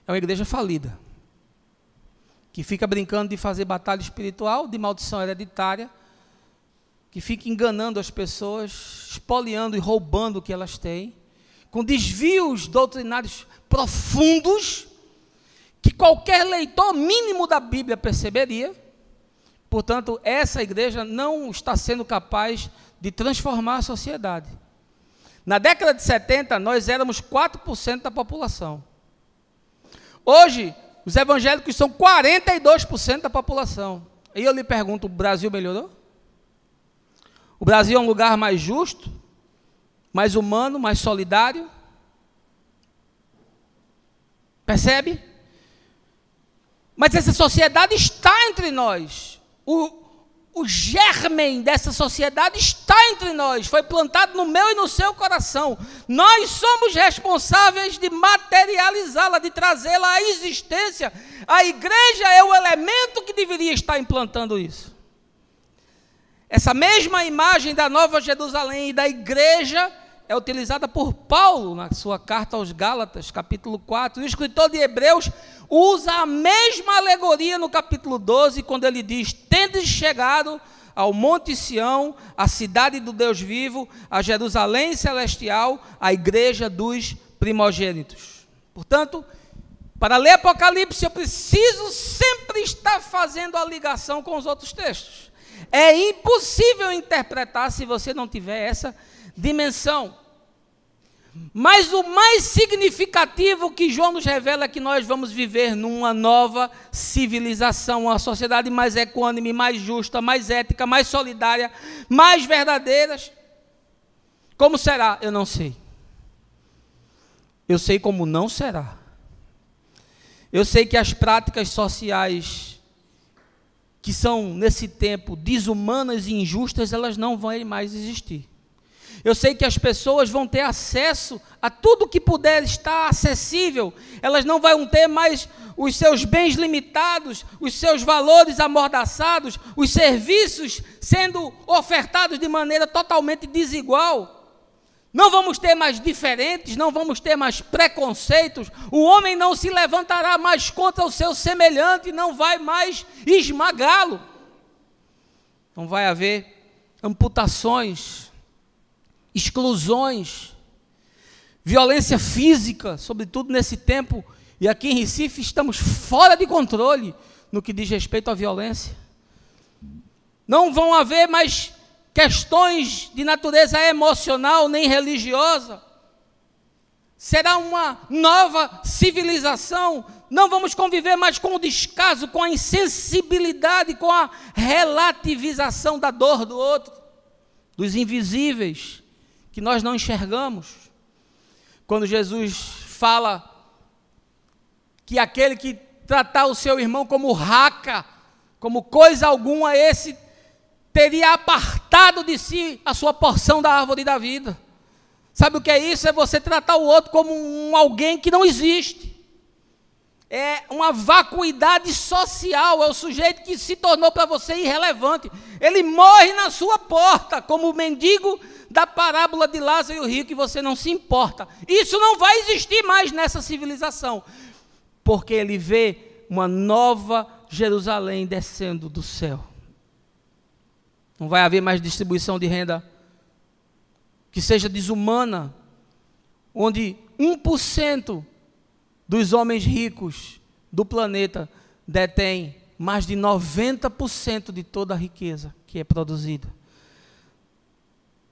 é uma igreja falida, que fica brincando de fazer batalha espiritual, de maldição hereditária, que fica enganando as pessoas, espoliando e roubando o que elas têm, com desvios doutrinários profundos, que qualquer leitor mínimo da Bíblia perceberia. Portanto, essa igreja não está sendo capaz de transformar a sociedade. Na década de 70, nós éramos 4% da população. Hoje, os evangélicos são 42% da população. E eu lhe pergunto, o Brasil melhorou? O Brasil é um lugar mais justo, mais humano, mais solidário? Percebe? Mas essa sociedade está entre nós. O germen dessa sociedade está entre nós. Foi plantado no meu e no seu coração. Nós somos responsáveis de materializá-la, de trazê-la à existência. A igreja é o elemento que deveria estar implantando isso. Essa mesma imagem da Nova Jerusalém e da igreja é utilizada por Paulo na sua carta aos Gálatas, capítulo 4. O escritor de Hebreus usa a mesma alegoria no capítulo 12, quando ele diz: tendes chegado ao Monte Sião, a cidade do Deus vivo, a Jerusalém celestial, a igreja dos primogênitos. Portanto, para ler Apocalipse, eu preciso sempre estar fazendo a ligação com os outros textos. É impossível interpretar se você não tiver essa dimensão. Mas o mais significativo que João nos revela é que nós vamos viver numa nova civilização, uma sociedade mais equânime, mais justa, mais ética, mais solidária, mais verdadeira. Como será? Eu não sei. Eu sei como não será. Eu sei que as práticas sociais que são, nesse tempo, desumanas e injustas, elas não vão mais existir. Eu sei que as pessoas vão ter acesso a tudo que puder estar acessível. Elas não vão ter mais os seus bens limitados, os seus valores amordaçados, os serviços sendo ofertados de maneira totalmente desigual. Não vamos ter mais diferentes, não vamos ter mais preconceitos. O homem não se levantará mais contra o seu semelhante, não vai mais esmagá-lo. Não vai haver amputações, exclusões, violência física, sobretudo nesse tempo E aqui em Recife estamos fora de controle no que diz respeito à violência. Não vão haver mais questões de natureza emocional nem religiosa. Será uma nova civilização. Não vamos conviver mais com o descaso, com a insensibilidade, com a relativização da dor do outro, dos invisíveis que nós não enxergamos. Quando Jesus fala que aquele que tratar o seu irmão como raca, como coisa alguma, esse teria apartado de si a sua porção da árvore da vida. Sabe o que é isso? É você tratar o outro como alguém que não existe. É uma vacuidade social, é o sujeito que se tornou para você irrelevante. Ele morre na sua porta, como o mendigo da parábola de Lázaro e o rico, e você não se importa. Isso não vai existir mais nessa civilização, porque ele vê uma nova Jerusalém descendo do céu. Não vai haver mais distribuição de renda que seja desumana, onde 1% dos homens ricos do planeta detém mais de 90% de toda a riqueza que é produzida.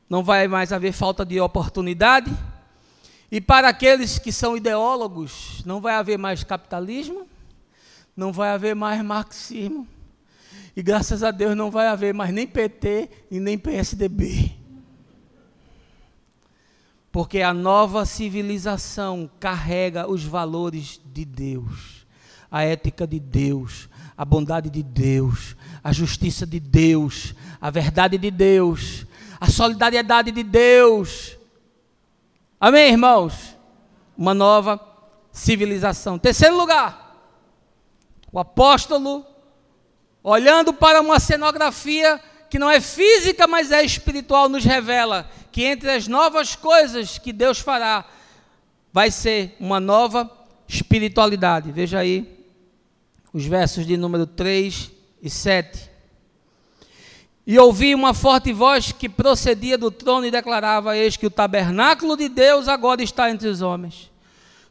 Não vai mais haver falta de oportunidade. E para aqueles que são ideólogos, não vai haver mais capitalismo, não vai haver mais marxismo, e graças a Deus não vai haver mais nem PT e nem PSDB. Porque a nova civilização carrega os valores de Deus, a ética de Deus, a bondade de Deus, a justiça de Deus, a verdade de Deus, a solidariedade de Deus. Amém, irmãos? Uma nova civilização. Terceiro lugar, o apóstolo, olhando para uma cenografia que não é física, mas é espiritual, nos revela que entre as novas coisas que Deus fará, vai ser uma nova espiritualidade. Veja aí os versos de número 3 e 7. E ouvi uma forte voz que procedia do trono e declarava: eis que o tabernáculo de Deus agora está entre os homens,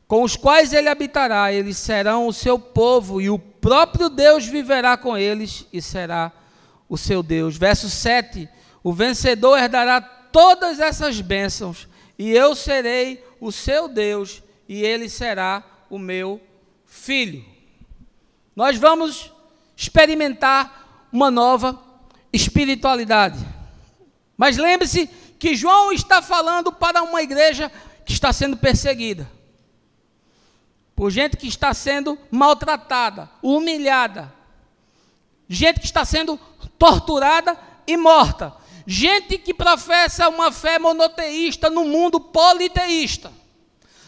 com os quais ele habitará, eles serão o seu povo, e o próprio Deus viverá com eles e será o seu Deus. Verso 7, o vencedor herdará todas essas bênçãos, e eu serei o seu Deus, e ele será o meu filho. Nós vamos experimentar uma nova espiritualidade. Mas lembre-se que João está falando para uma igreja que está sendo perseguida, por gente que está sendo maltratada, humilhada, gente que está sendo torturada e morta, gente que professa uma fé monoteísta no mundo politeísta,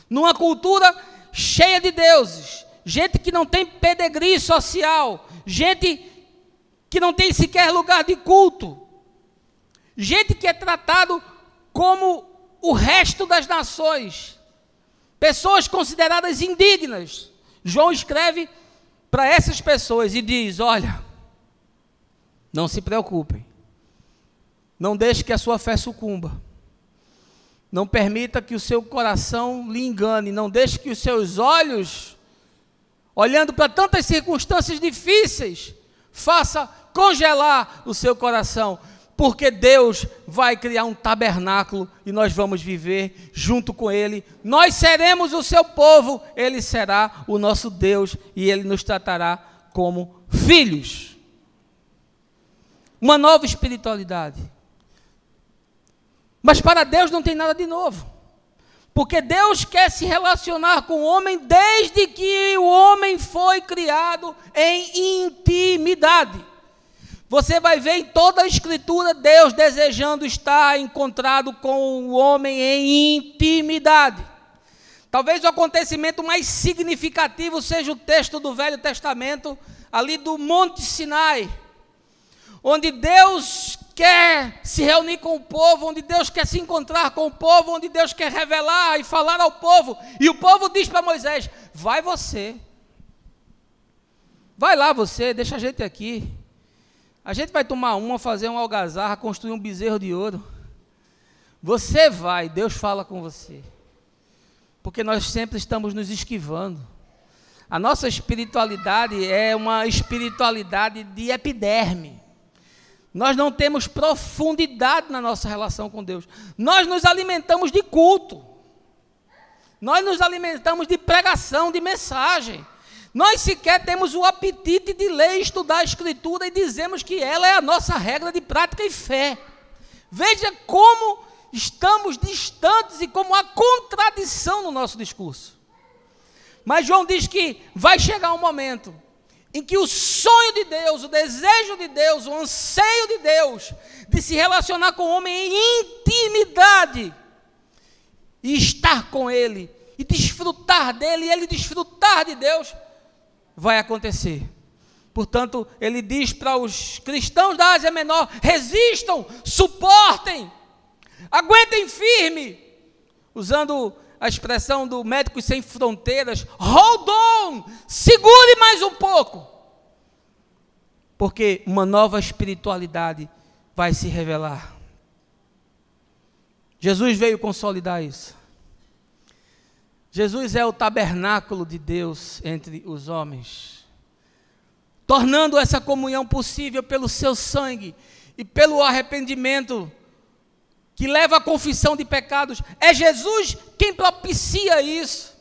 numa cultura cheia de deuses, gente que não tem pedigree social, gente que não tem sequer lugar de culto, gente que é tratado como o resto das nações, pessoas consideradas indignas. João escreve para essas pessoas e diz: olha, não se preocupem, não deixe que a sua fé sucumba, não permita que o seu coração lhe engane, não deixe que os seus olhos, olhando para tantas circunstâncias difíceis, faça congelar o seu coração, porque Deus vai criar um tabernáculo e nós vamos viver junto com Ele. Nós seremos o seu povo, Ele será o nosso Deus e Ele nos tratará como filhos. Uma nova espiritualidade. Mas para Deus não tem nada de novo, porque Deus quer se relacionar com o homem desde que o homem foi criado em intimidade. Você vai ver em toda a Escritura Deus desejando estar encontrado com o homem em intimidade. Talvez o acontecimento mais significativo seja o texto do Velho Testamento, ali do Monte Sinai, onde Deus quer se reunir com o povo, onde Deus quer se encontrar com o povo, onde Deus quer revelar e falar ao povo. E o povo diz para Moisés: vai você, vai lá você, deixa a gente aqui. A gente vai tomar uma, fazer uma algazarra, construir um bezerro de ouro. Você vai, Deus fala com você. Porque nós sempre estamos nos esquivando. A nossa espiritualidade é uma espiritualidade de epiderme. Nós não temos profundidade na nossa relação com Deus. Nós nos alimentamos de culto. Nós nos alimentamos de pregação, de mensagem. Nós sequer temos o apetite de ler e estudar a Escritura e dizemos que ela é a nossa regra de prática e fé. Veja como estamos distantes e como há contradição no nosso discurso. Mas João diz que vai chegar um momento em que o sonho de Deus, o desejo de Deus, o anseio de Deus de se relacionar com o homem em intimidade e estar com ele e desfrutar dele e ele desfrutar de Deus vai acontecer. Portanto, ele diz para os cristãos da Ásia Menor: resistam, suportem, aguentem firme, usando a expressão do Médicos Sem Fronteiras, hold on, segure mais um pouco, porque uma nova espiritualidade vai se revelar. Jesus veio consolidar isso. Jesus é o tabernáculo de Deus entre os homens, tornando essa comunhão possível pelo seu sangue e pelo arrependimento que leva à confissão de pecados. É Jesus quem propicia isso.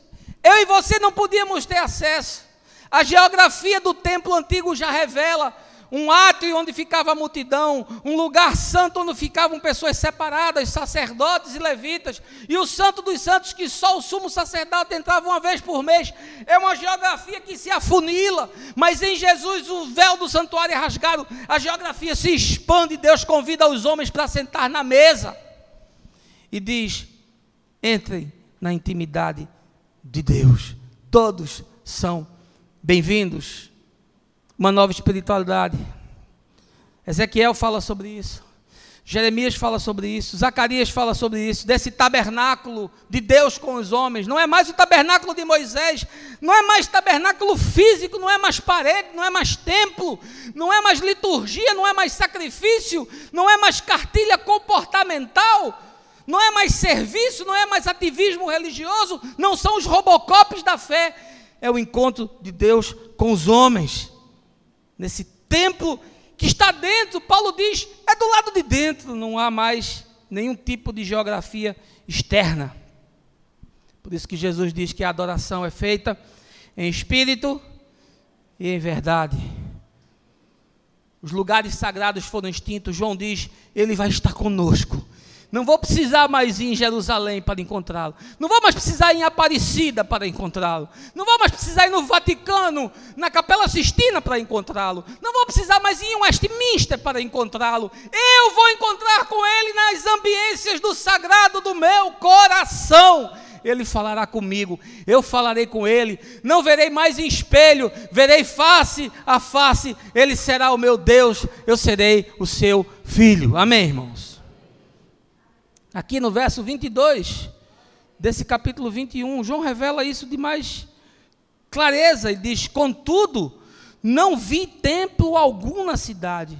Eu e você não podíamos ter acesso. A geografia do templo antigo já revela um átrio onde ficava a multidão, um lugar santo onde ficavam pessoas separadas, sacerdotes e levitas, e o santo dos santos que só o sumo sacerdote entrava uma vez por mês. É uma geografia que se afunila, mas em Jesus o véu do santuário é rasgado, a geografia se expande e Deus convida os homens para sentar na mesa e diz: entrem na intimidade de Deus, todos são bem-vindos. Uma nova espiritualidade. Ezequiel fala sobre isso, Jeremias fala sobre isso, Zacarias fala sobre isso, desse tabernáculo de Deus com os homens. Não é mais o tabernáculo de Moisés, não é mais tabernáculo físico, não é mais parede, não é mais templo, não é mais liturgia, não é mais sacrifício, não é mais cartilha comportamental, não é mais serviço, não é mais ativismo religioso, não são os robocops da fé, é o encontro de Deus com os homens. Nesse templo que está dentro, Paulo diz, é do lado de dentro, não há mais nenhum tipo de geografia externa. Por isso que Jesus diz que a adoração é feita em espírito e em verdade. Os lugares sagrados foram extintos. João diz, ele vai estar conosco. Não vou precisar mais ir em Jerusalém para encontrá-lo. Não vou mais precisar ir em Aparecida para encontrá-lo. Não vou mais precisar ir no Vaticano, na Capela Sistina para encontrá-lo. Não vou precisar mais ir em Westminster para encontrá-lo. Eu vou encontrar com ele nas ambiências do sagrado do meu coração. Ele falará comigo, eu falarei com ele. Não verei mais em espelho, verei face a face. Ele será o meu Deus, eu serei o seu filho. Amém, irmãos? Aqui no verso 22, desse capítulo 21, João revela isso de mais clareza. Ele diz: contudo, não vi templo algum na cidade,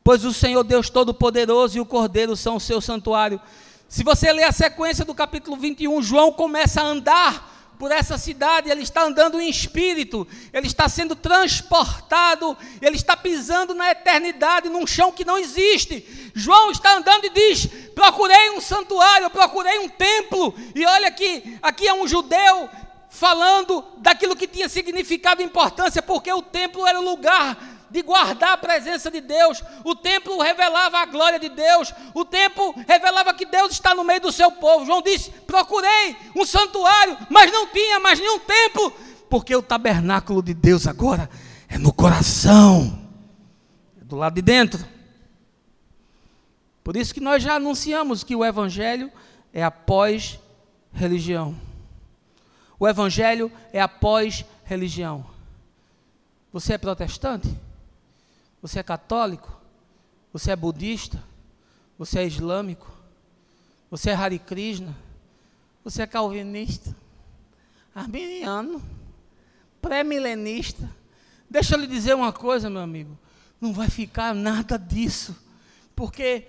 pois o Senhor Deus Todo-Poderoso e o Cordeiro são o seu santuário. Se você ler a sequência do capítulo 21, João começa a andar por essa cidade, ele está andando em espírito, ele está sendo transportado, ele está pisando na eternidade, num chão que não existe. João está andando e diz: procurei um santuário, procurei um templo, e olha que aqui é um judeu falando daquilo que tinha significado e importância, porque o templo era o lugar de guardar a presença de Deus, o templo revelava a glória de Deus, o templo revelava que Deus está no meio do seu povo. João disse: procurei um santuário, mas não tinha mais nenhum templo, porque o tabernáculo de Deus agora é no coração, é do lado de dentro. Por isso que nós já anunciamos que o Evangelho é a pós-religião. O Evangelho é a pós-religião. Você é protestante? Você é católico? Você é budista? Você é islâmico? Você é Hare Krishna? Você é calvinista? Arminiano? Pré-milenista? Deixa eu lhe dizer uma coisa, meu amigo. Não vai ficar nada disso, porque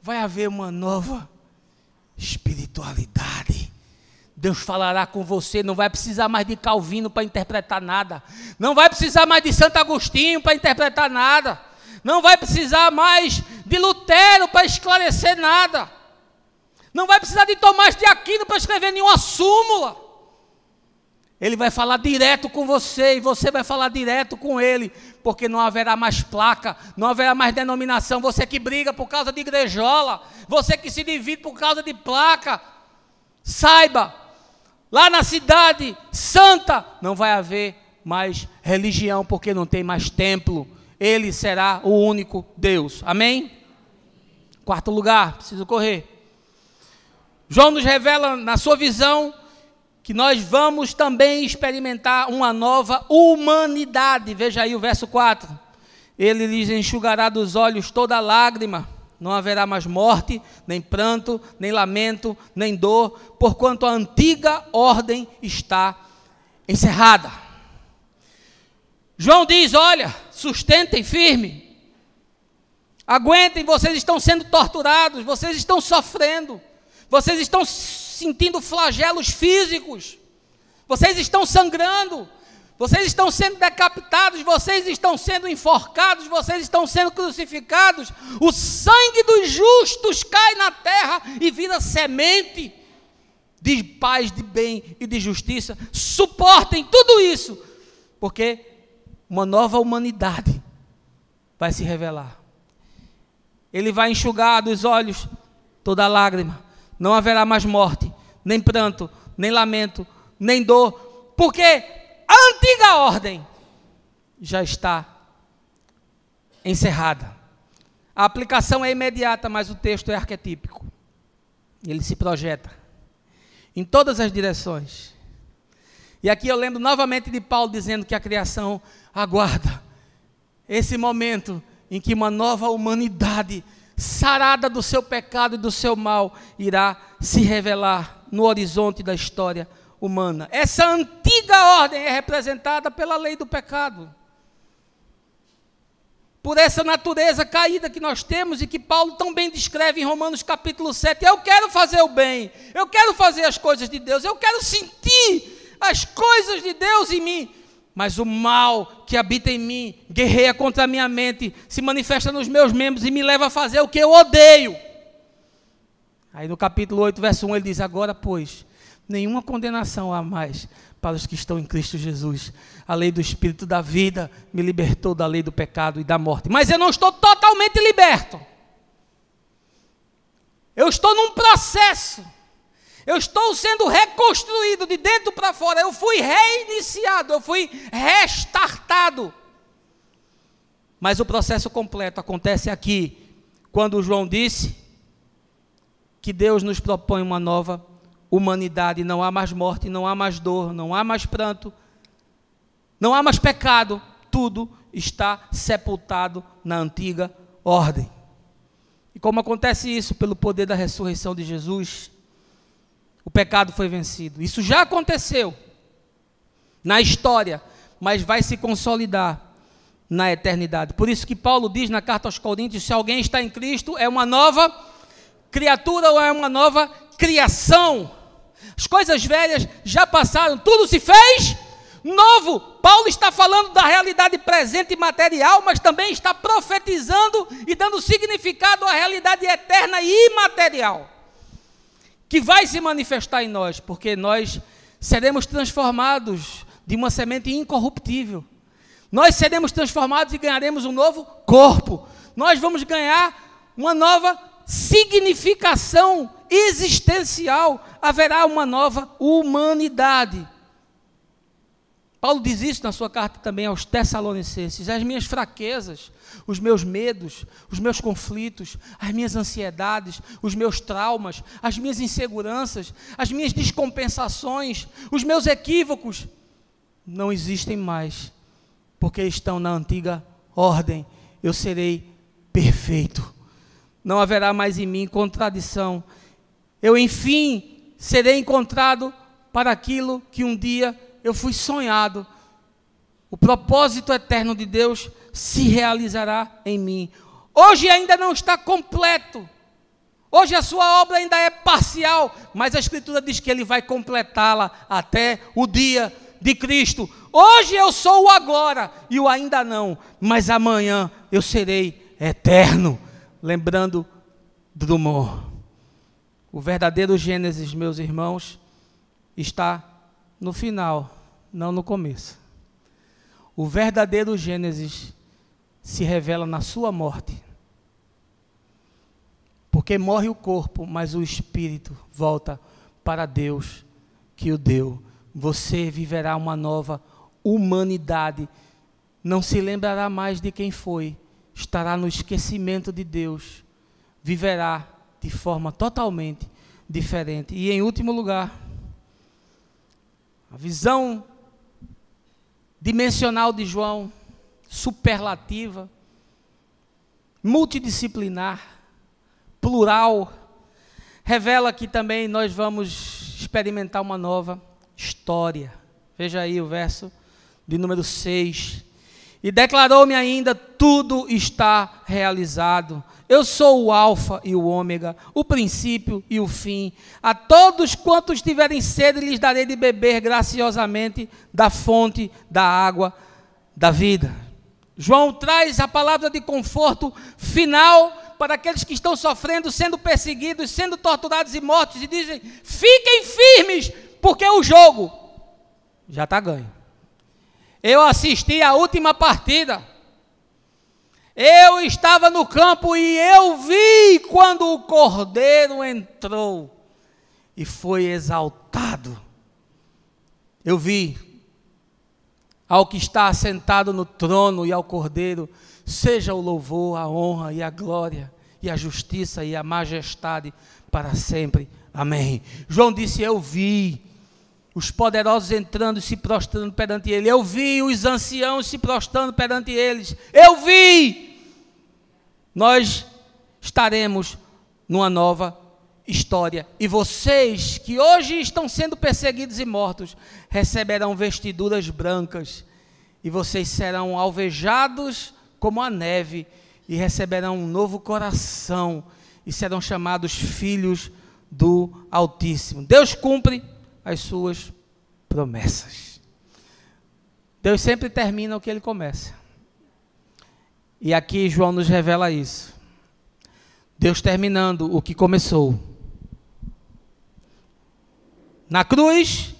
vai haver uma nova espiritualidade. Deus falará com você, não vai precisar mais de Calvino para interpretar nada, não vai precisar mais de Santo Agostinho para interpretar nada, não vai precisar mais de Lutero para esclarecer nada, não vai precisar de Tomás de Aquino para escrever nenhuma súmula. Ele vai falar direto com você e você vai falar direto com ele, porque não haverá mais placa, não haverá mais denominação. Você que briga por causa de igrejola, você que se divide por causa de placa, saiba, lá na cidade santa não vai haver mais religião, porque não tem mais templo. Ele será o único Deus. Amém? Quarto lugar, preciso correr. João nos revela na sua visão que nós vamos também experimentar uma nova humanidade. Veja aí o verso 4. Ele lhes enxugará dos olhos toda lágrima. Não haverá mais morte, nem pranto, nem lamento, nem dor, porquanto a antiga ordem está encerrada. João diz, olha, sustentem firme. Aguentem, vocês estão sendo torturados, vocês estão sofrendo. Vocês estão sentindo flagelos físicos, vocês estão sangrando, vocês estão sendo decapitados, vocês estão sendo enforcados, vocês estão sendo crucificados. O sangue dos justos cai na terra e vira semente de paz, de bem e de justiça. Suportem tudo isso, porque uma nova humanidade vai se revelar. Ele vai enxugar dos olhos toda lágrima. Não haverá mais morte, nem pranto, nem lamento, nem dor, porque a antiga ordem já está encerrada. A aplicação é imediata, mas o texto é arquetípico. Ele se projeta em todas as direções. E aqui eu lembro novamente de Paulo dizendo que a criação aguarda esse momento em que uma nova humanidade sarada do seu pecado e do seu mal, irá se revelar no horizonte da história humana. Essa antiga ordem é representada pela lei do pecado, por essa natureza caída que nós temos e que Paulo tão bem descreve em Romanos capítulo 7. Eu quero fazer o bem, eu quero fazer as coisas de Deus, eu quero sentir as coisas de Deus em mim, mas o mal que habita em mim guerreia contra a minha mente, se manifesta nos meus membros e me leva a fazer o que eu odeio. Aí no capítulo 8, verso 1, ele diz, agora, pois, nenhuma condenação há mais para os que estão em Cristo Jesus. A lei do Espírito da vida me libertou da lei do pecado e da morte. Mas eu não estou totalmente liberto. Eu estou num processo. Eu estou sendo reconstruído de dentro para fora. Eu fui reiniciado, eu fui restartado. Mas o processo completo acontece aqui, quando João disse que Deus nos propõe uma nova humanidade. Não há mais morte, não há mais dor, não há mais pranto, não há mais pecado. Tudo está sepultado na antiga ordem. E como acontece isso? Pelo poder da ressurreição de Jesus, o pecado foi vencido. Isso já aconteceu na história, mas vai se consolidar na eternidade. Por isso que Paulo diz na carta aos Coríntios, se alguém está em Cristo, é uma nova criatura ou é uma nova criação. As coisas velhas já passaram, tudo se fez novo. Paulo está falando da realidade presente e material, mas também está profetizando e dando significado à realidade eterna e imaterial, que vai se manifestar em nós, porque nós seremos transformados de uma semente incorruptível. Nós seremos transformados e ganharemos um novo corpo. Nós vamos ganhar uma nova significação existencial. Haverá uma nova humanidade. Paulo diz isso na sua carta também aos Tessalonicenses. As minhas fraquezas, os meus medos, os meus conflitos, as minhas ansiedades, os meus traumas, as minhas inseguranças, as minhas descompensações, os meus equívocos, não existem mais, porque estão na antiga ordem. Eu serei perfeito. Não haverá mais em mim contradição. Eu, enfim, serei encontrado para aquilo que um dia eu fui sonhado. O propósito eterno de Deus se realizará em mim. Hoje ainda não está completo. Hoje a sua obra ainda é parcial, mas a Escritura diz que Ele vai completá-la até o dia de Cristo. Hoje eu sou o agora e o ainda não, mas amanhã eu serei eterno. Lembrando Drummond, o verdadeiro Gênesis, meus irmãos, está no final, não no começo. O verdadeiro Gênesis se revela na sua morte. Porque morre o corpo, mas o espírito volta para Deus que o deu. Você viverá uma nova humanidade. Não se lembrará mais de quem foi. Estará no esquecimento de Deus. Viverá de forma totalmente diferente. E em último lugar, a visão dimensional de João, superlativa, multidisciplinar, plural, revela que também nós vamos experimentar uma nova história. Veja aí o verso de número 6. E declarou-me ainda: tudo está realizado. Eu sou o alfa e o ômega, o princípio e o fim. A todos quantos tiverem sede, lhes darei de beber graciosamente da fonte da água da vida. João traz a palavra de conforto final para aqueles que estão sofrendo, sendo perseguidos, sendo torturados e mortos, e dizem: fiquem firmes, porque o jogo já está ganho. Eu assisti a última partida, eu estava no campo e eu vi quando o Cordeiro entrou e foi exaltado. Eu vi ao que está assentado no trono e ao Cordeiro seja o louvor, a honra e a glória, e a justiça e a majestade para sempre. Amém. João disse: eu vi os poderosos entrando e se prostrando perante ele. Eu vi os anciãos se prostrando perante eles. Eu vi. Nós estaremos numa nova história. E vocês que hoje estão sendo perseguidos e mortos, receberão vestiduras brancas. E vocês serão alvejados como a neve, e receberão um novo coração, e serão chamados filhos do Altíssimo. Deus cumpre as suas promessas. Deus sempre termina o que Ele começa. E aqui João nos revela isso. Deus terminando o que começou. Na cruz,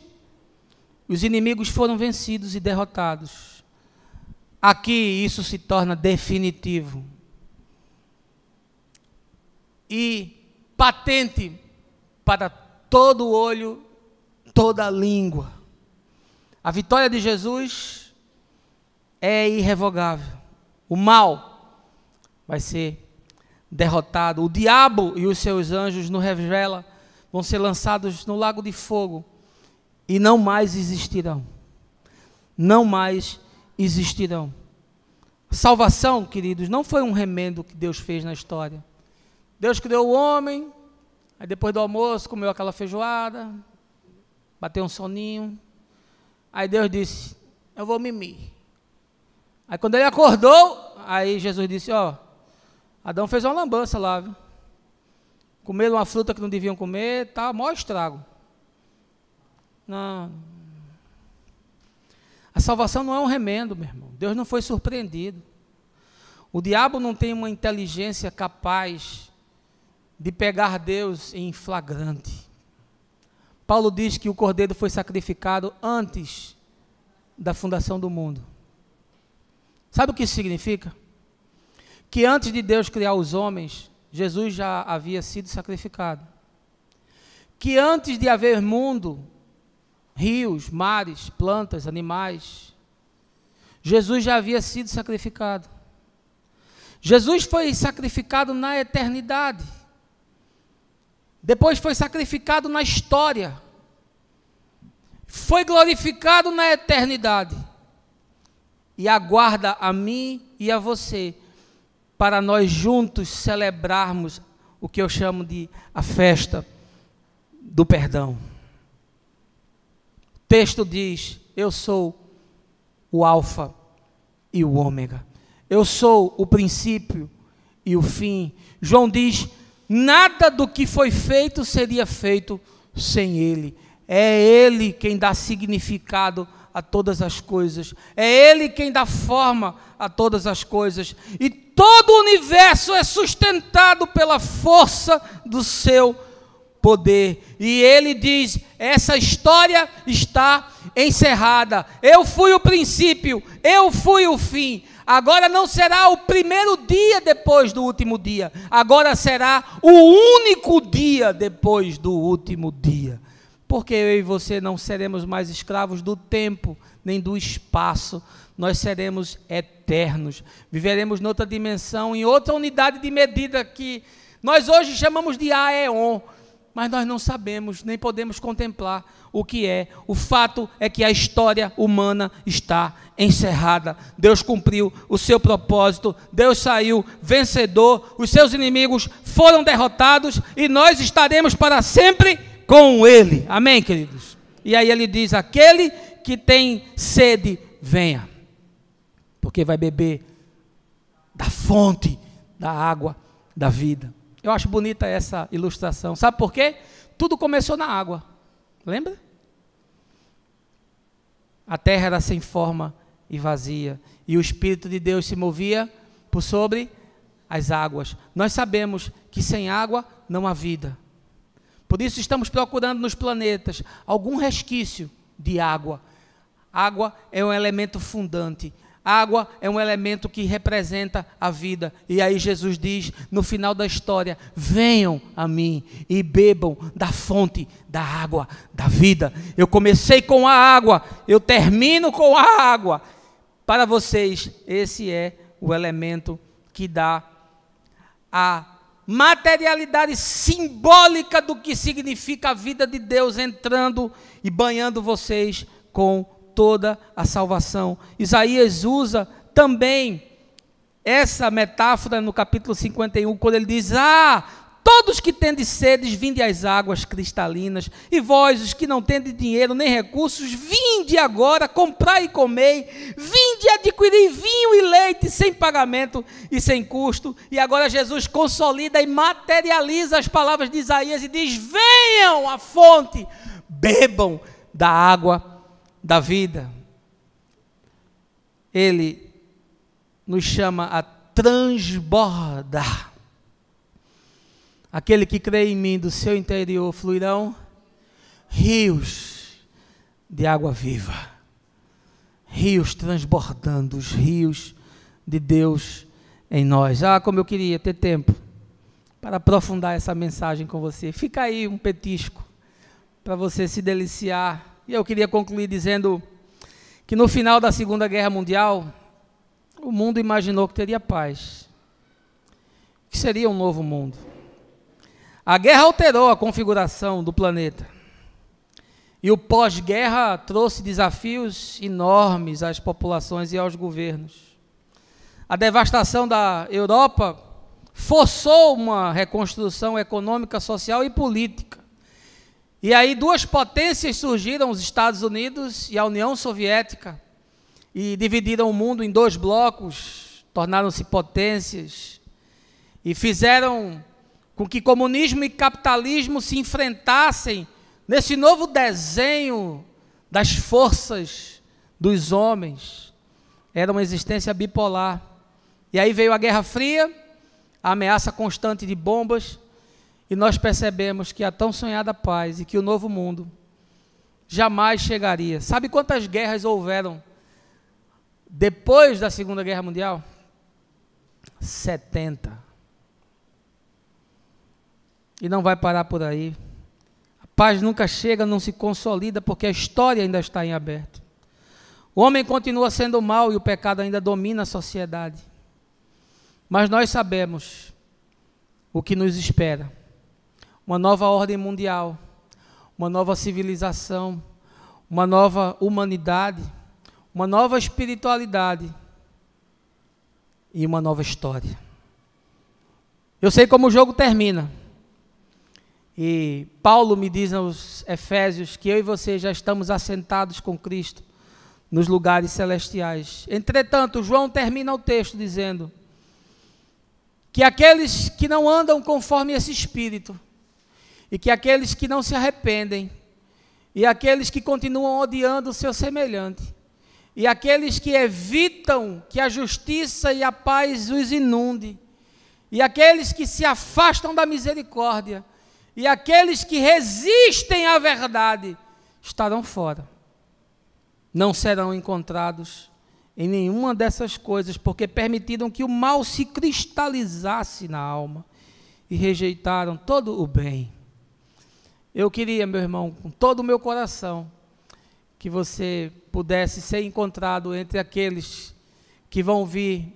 os inimigos foram vencidos e derrotados. Aqui isso se torna definitivo e patente para todo olho, toda língua. A vitória de Jesus é irrevogável. O mal vai ser derrotado. O diabo e os seus anjos, nos revela, vão ser lançados no lago de fogo e não mais existirão. Não mais existirão. Salvação, queridos, não foi um remendo que Deus fez na história. Deus criou o homem, aí depois do almoço comeu aquela feijoada, bateu um soninho, aí Deus disse: eu vou mimir. Aí quando ele acordou, aí Jesus disse: ó, Adão fez uma lambança lá, viu? Comeram uma fruta que não deviam comer, tá, maior estrago. Não. A salvação não é um remendo, meu irmão. Deus não foi surpreendido. O diabo não tem uma inteligência capaz de pegar Deus em flagrante. Paulo diz que o Cordeiro foi sacrificado antes da fundação do mundo. Sabe o que isso significa? Que antes de Deus criar os homens, Jesus já havia sido sacrificado. Que antes de haver mundo, rios, mares, plantas, animais, Jesus já havia sido sacrificado. Jesus foi sacrificado na eternidade. Depois foi sacrificado na história. Foi glorificado na eternidade. E aguarda a mim e a você, para nós juntos celebrarmos o que eu chamo de a festa do perdão. O texto diz: eu sou o alfa e o ômega. Eu sou o princípio e o fim. João diz: nada do que foi feito seria feito sem Ele. É Ele quem dá significado a todas as coisas. É Ele quem dá forma a todas as coisas. E todo o universo é sustentado pela força do seu poder. E Ele diz: essa história está encerrada. Eu fui o princípio, eu fui o fim. Agora não será o primeiro dia depois do último dia. Agora será o único dia depois do último dia. Porque eu e você não seremos mais escravos do tempo, nem do espaço. Nós seremos eternos. Viveremos noutra dimensão, em outra unidade de medida que nós hoje chamamos de aeon. Mas nós não sabemos, nem podemos contemplar o que é. O fato é que a história humana está encerrada. Deus cumpriu o seu propósito. Deus saiu vencedor. Os seus inimigos foram derrotados. E nós estaremos para sempre com Ele. Amém, queridos? E aí ele diz: aquele que tem sede, venha, porque vai beber da fonte da água da vida. Eu acho bonita essa ilustração. Sabe por quê? Tudo começou na água. Lembra? A terra era sem forma e vazia, e o Espírito de Deus se movia por sobre as águas. Nós sabemos que sem água não há vida. Por isso estamos procurando nos planetas algum resquício de água. Água é um elemento fundante. Água é um elemento que representa a vida. E aí Jesus diz, no final da história: venham a mim e bebam da fonte da água da vida. Eu comecei com a água, eu termino com a água. Para vocês, esse é o elemento que dá a materialidade simbólica do que significa a vida de Deus entrando e banhando vocês com toda a salvação. Isaías usa também essa metáfora no capítulo 51, quando ele diz: todos que tendes sedes, vinde às águas cristalinas, e vós, os que não tendes dinheiro nem recursos, vinde agora, comprai e comei, vinde adquirir vinho e leite sem pagamento e sem custo. E agora Jesus consolida e materializa as palavras de Isaías e diz: venham à fonte, bebam da água da vida. Ele nos chama a transbordar. Aquele que crê em mim, do seu interior fluirão rios de água viva. Rios transbordando, os rios de Deus em nós. Como eu queria ter tempo para aprofundar essa mensagem com você. Fica aí um petisco para você se deliciar. E eu queria concluir dizendo que no final da Segunda Guerra Mundial, o mundo imaginou que teria paz, que seria um novo mundo. A guerra alterou a configuração do planeta. E o pós-guerra trouxe desafios enormes às populações e aos governos. A devastação da Europa forçou uma reconstrução econômica, social e política. E aí duas potências surgiram, os Estados Unidos e a União Soviética, e dividiram o mundo em dois blocos, tornaram-se potências, e fizeram com que comunismo e capitalismo se enfrentassem nesse novo desenho das forças dos homens. Era uma existência bipolar. E aí veio a Guerra Fria, a ameaça constante de bombas, e nós percebemos que a tão sonhada paz e que o novo mundo jamais chegaria. Sabe quantas guerras houveram depois da Segunda Guerra Mundial? 70. E não vai parar por aí. A paz nunca chega, não se consolida, porque a história ainda está em aberto. O homem continua sendo mau e o pecado ainda domina a sociedade. Mas nós sabemos o que nos espera. Uma nova ordem mundial, uma nova civilização, uma nova humanidade, uma nova espiritualidade e uma nova história. Eu sei como o jogo termina. E Paulo me diz aos Efésios que eu e você já estamos assentados com Cristo nos lugares celestiais. Entretanto, João termina o texto dizendo que aqueles que não andam conforme esse espírito, e que aqueles que não se arrependem, e aqueles que continuam odiando o seu semelhante, e aqueles que evitam que a justiça e a paz os inunde, e aqueles que se afastam da misericórdia, e aqueles que resistem à verdade, estarão fora. Não serão encontrados em nenhuma dessas coisas, porque permitiram que o mal se cristalizasse na alma e rejeitaram todo o bem. Eu queria, meu irmão, com todo o meu coração, que você pudesse ser encontrado entre aqueles que vão vir,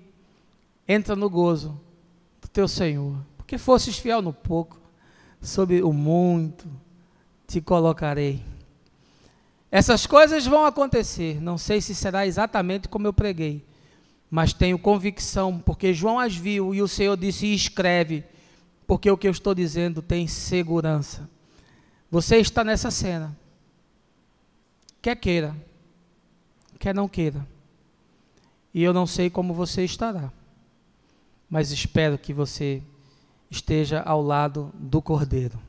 entra no gozo do teu Senhor, porque fosses fiel no pouco, sobre o muito te colocarei. Essas coisas vão acontecer, não sei se será exatamente como eu preguei, mas tenho convicção, porque João as viu e o Senhor disse: escreve, porque o que eu estou dizendo tem segurança. Você está nessa cena, quer queira, quer não queira, e eu não sei como você estará, mas espero que você esteja ao lado do Cordeiro.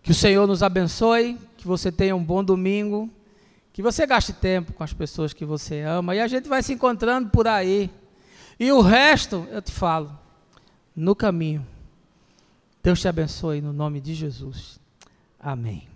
Que o Senhor nos abençoe, que você tenha um bom domingo, que você gaste tempo com as pessoas que você ama, e a gente vai se encontrando por aí, e o resto eu te falo no caminho. Deus te abençoe no nome de Jesus. Amém.